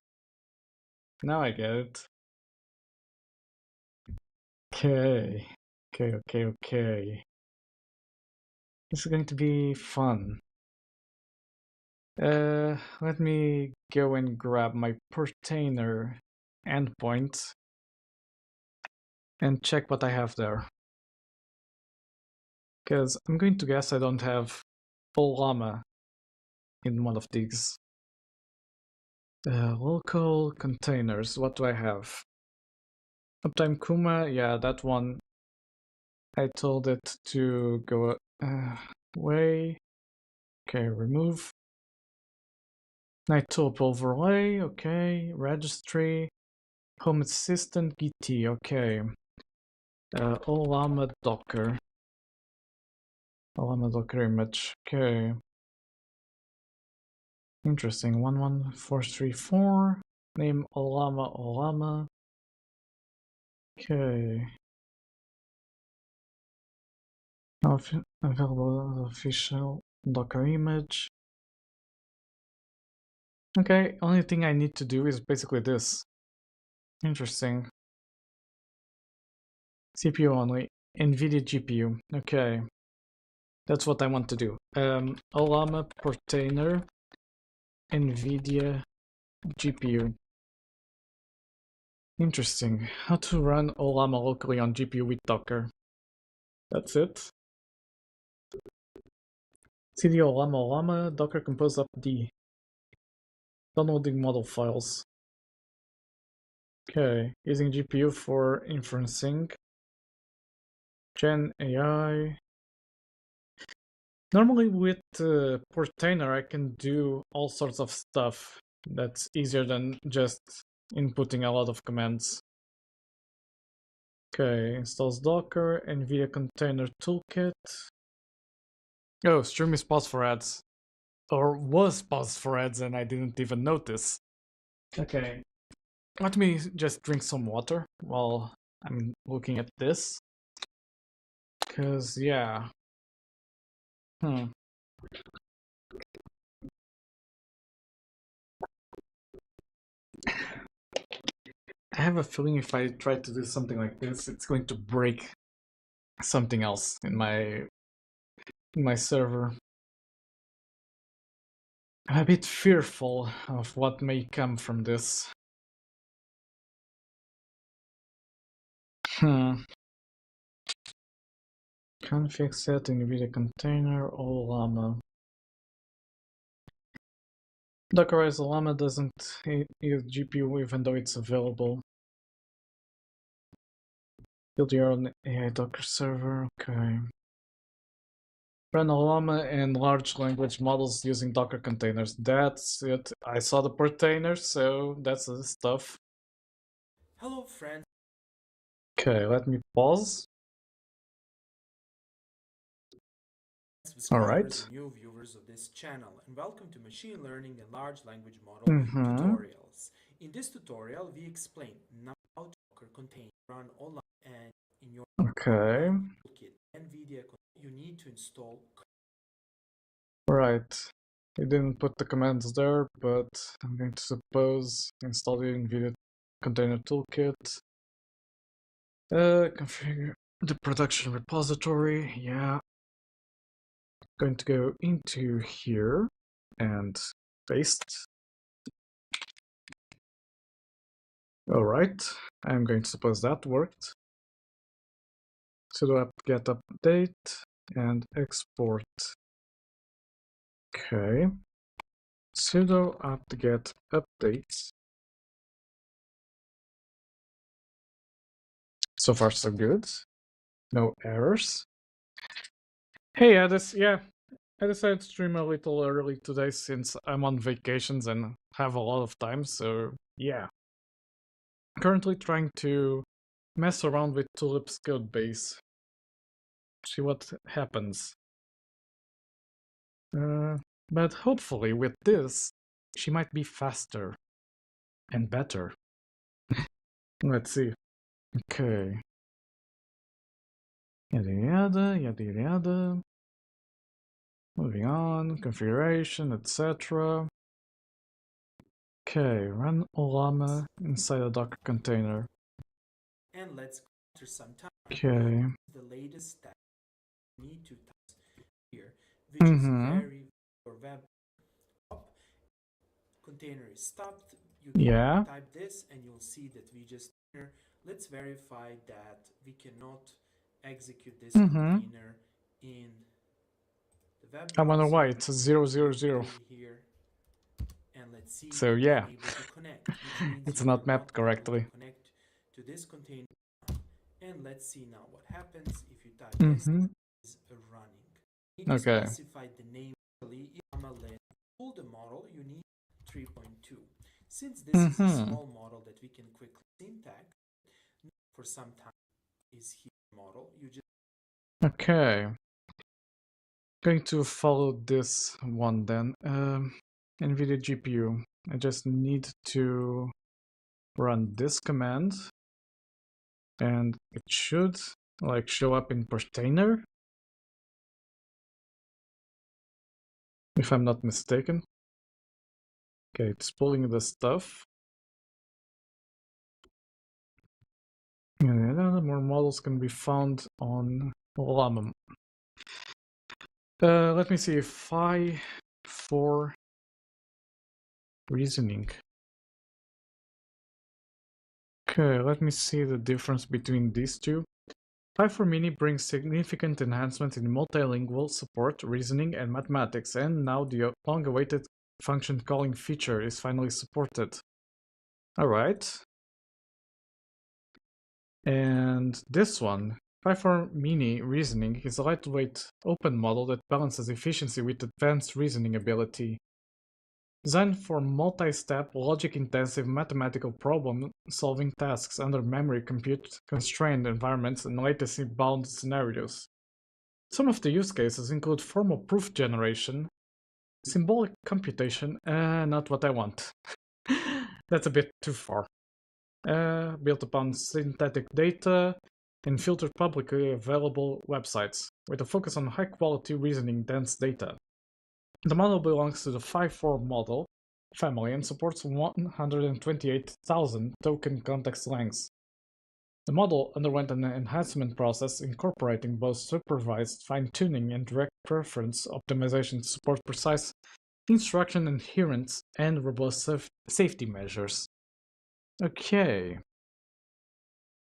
Now I get it. Okay. Okay. This is going to be fun. Let me go and grab my pertainer endpoint and check what I have there. Because I'm going to guess I don't have Olama in one of these. Local containers, what do I have? Uptime Kuma, yeah, that one. I told it to go away. Okay, remove. Night-top overlay, okay. Registry. Home assistant, GT, okay. Olama Docker. Olama Docker image, okay. Interesting, 11434. Name Olama. Okay. Available official Docker image. Okay, only thing I need to do is basically this. Interesting. CPU only. NVIDIA GPU. Okay. That's what I want to do. Olama Portainer NVIDIA GPU. Interesting. How to run Olama locally on GPU with Docker. That's it. cd Olama Docker compose up D. Downloading model files. Okay, using GPU for inferencing. Gen AI. Normally with Portainer I can do all sorts of stuff that's easier than just inputting a lot of commands. Okay, installs Docker, NVIDIA Container Toolkit. Oh, stream is paused for ads. Or was paused for ads and I didn't even notice. Okay, let me just drink some water while I'm looking at this. Cause yeah. I have a feeling if I try to do something like this, it's going to break something else in my server. I'm a bit fearful of what may come from this. Config set NVIDIA container all llama. Dockerize llama doesn't use GPU even though it's available. Build your own AI Docker server, okay. Run a llama and large language models using Docker containers. That's it. I saw the container, so that's the stuff. Hello friends. Okay, let me pause. Subscribers and new viewers of this channel, and welcome to Machine Learning and Large Language Model tutorials. In this tutorial, we explain how Docker container run online and in your toolkit NVIDIA you need to install. Right. I didn't put the commands there, but I'm going to suppose install the NVIDIA container toolkit. Configure the production repository. Yeah. Going to go into here and paste. Alright, I'm going to suppose that worked. Sudo apt-get update and export. Okay. Sudo apt-get updates. So far so good. No errors. Hey Addis, yeah. I decided to stream a little early today since I'm on vacations and have a lot of time, so yeah. Currently trying to mess around with Tulip's codebase. See what happens. But hopefully with this, she might be faster and better. Let's see. Okay. Yada yada, yada yada. Moving on, configuration, etc. Okay, run llama inside a Docker container. And let's go through some time. Okay. The latest step we need to type here, which is very for web container is stopped. You can type this and you'll see that we just let's verify that we cannot execute this container in the web browser. I wonder why it's a 000 here, and let's see. So yeah, able to connect, which means it's not mapped correctly. Connect to this container, and let's see now what happens if you type this is running. You need to specify the name. Pull the model. You need 3.2. Since this is a small model that we can quickly syntax for some time is here model. You just going to follow this one then. NVIDIA GPU. I just need to run this command and it should like show up in container if I'm not mistaken. Okay, it's pulling the stuff. And more models can be found on Llama. Let me see. Phi for reasoning. Okay, let me see the difference between these two. Phi for Mini brings significant enhancement in multilingual support, reasoning, and mathematics, and now the long-awaited function calling feature is finally supported. Alright. And this one, Phi for Mini Reasoning, is a lightweight open model that balances efficiency with advanced reasoning ability. Designed for multi-step, logic-intensive mathematical problem-solving tasks under memory compute-constrained environments and latency-bound scenarios. Some of the use cases include formal proof generation, symbolic computation, not what I want. That's a bit too far. Built upon synthetic data and filtered publicly available websites, with a focus on high-quality reasoning-dense data. The model belongs to the Phi 4 model, family and supports 128,000 token context lengths. The model underwent an enhancement process incorporating both supervised fine-tuning and direct preference optimization to support precise instruction adherence and robust safety measures. Okay.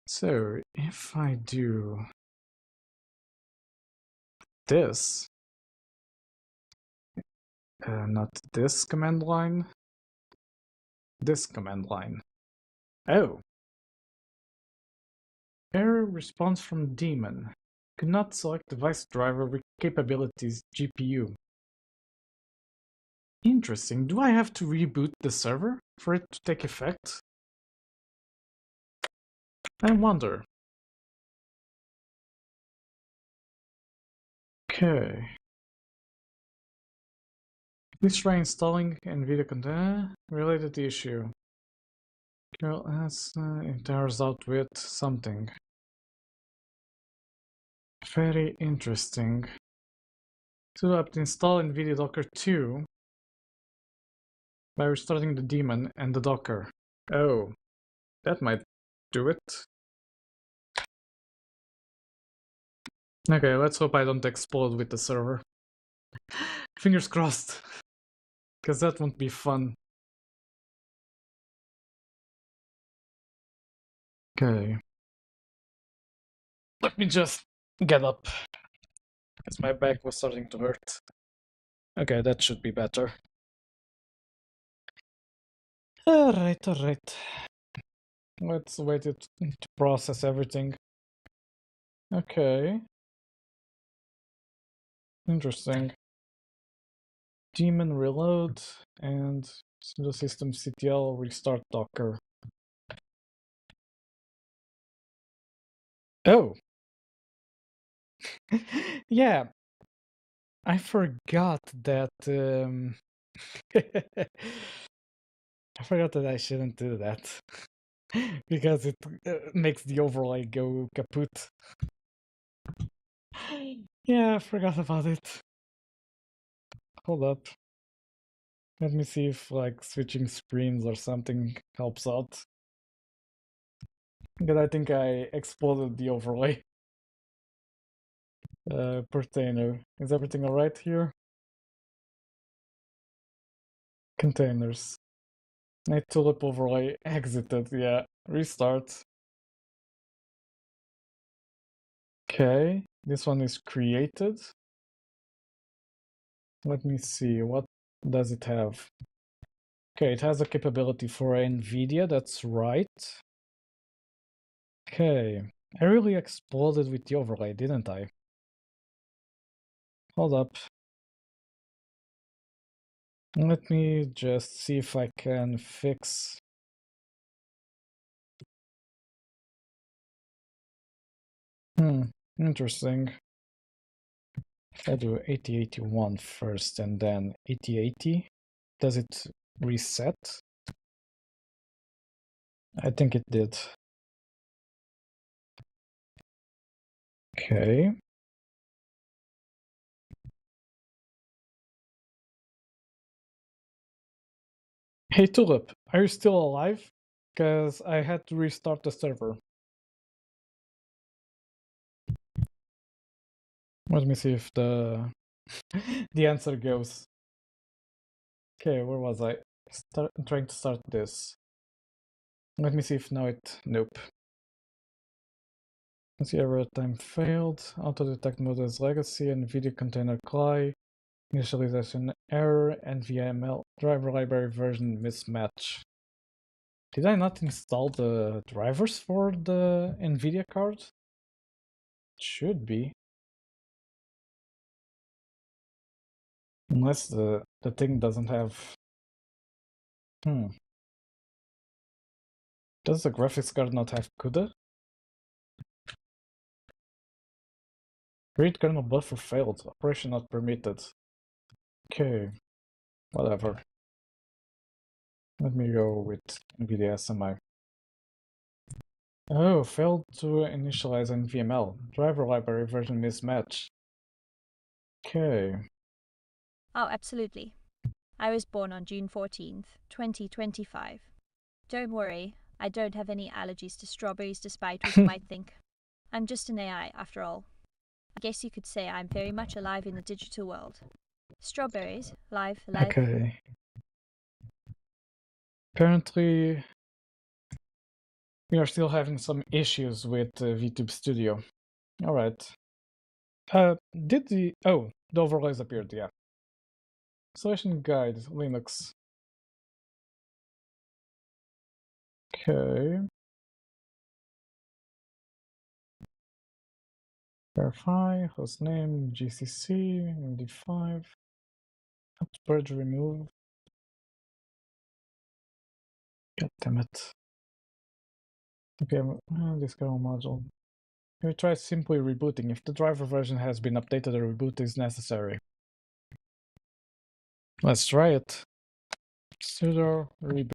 So, if I do this, not this command line, this command line. Oh. Error response from daemon. Could not select device driver with capabilities GPU. Interesting. Do I have to reboot the server for it to take effect? I wonder. Okay. Please try installing NVIDIA content related issue. Girl has it tears out with something. Very interesting. So I have to install NVIDIA Docker 2 by restarting the daemon and the Docker. Oh, that might do it. Okay, let's hope I don't explode with the server. Fingers crossed. Because that won't be fun. Okay. Let me just get up. Because my back was starting to hurt. Okay, that should be better. Alright, alright. Let's wait it to process everything. Okay. Interesting. Daemon reload and sudo system ctl restart docker. Oh! Yeah, I forgot that I forgot that I shouldn't do that. Because it makes the overlay go kaput. Yeah, I forgot about it. Hold up. Let me see if like switching screens or something helps out. Because I think I exploded the overlay. Pertainer. Is everything alright here? Containers. Night tulip overlay exited, yeah. Restart. Okay, this one is created. Let me see, what does it have? Okay, it has a capability for NVIDIA, that's right. Okay, I really exploded with the overlay, didn't I? Hold up. Let me just see if I can fix... Interesting. If I do 8081 first and then 8080, does it reset? I think it did. Okay. Hey Tulip, are you still alive? Because I had to restart the server. Let me see if the answer goes. Okay, where was I? Trying to start this. Let me see if now it... Nope. Let's see, error time failed. Auto detect mode as legacy, NVIDIA container CLI, initialization error, NVML driver library version mismatch. Did I not install the drivers for the NVIDIA card? It should be. Unless the thing doesn't have... Does the graphics card not have CUDA? Read kernel buffer failed. Operation not permitted. Okay. Whatever. Let me go with NVIDIA SMI. Oh, failed to initialize NVML. Driver library version mismatch. Okay. Oh, absolutely. I was born on June 14th, 2025. Don't worry, I don't have any allergies to strawberries despite what you might think. I'm just an AI after all. I guess you could say I'm very much alive in the digital world. Strawberries, live. Okay. Apparently, we are still having some issues with VTube Studio. Alright. Did the... Oh, the overlays appeared, yeah. Installation guide, Linux. Okay. Verify, hostname, GCC, MD5. Purge, remove. God damn it. Okay, this kernel module. We try simply rebooting. If the driver version has been updated, a reboot is necessary. Let's try it. Sudo reboot.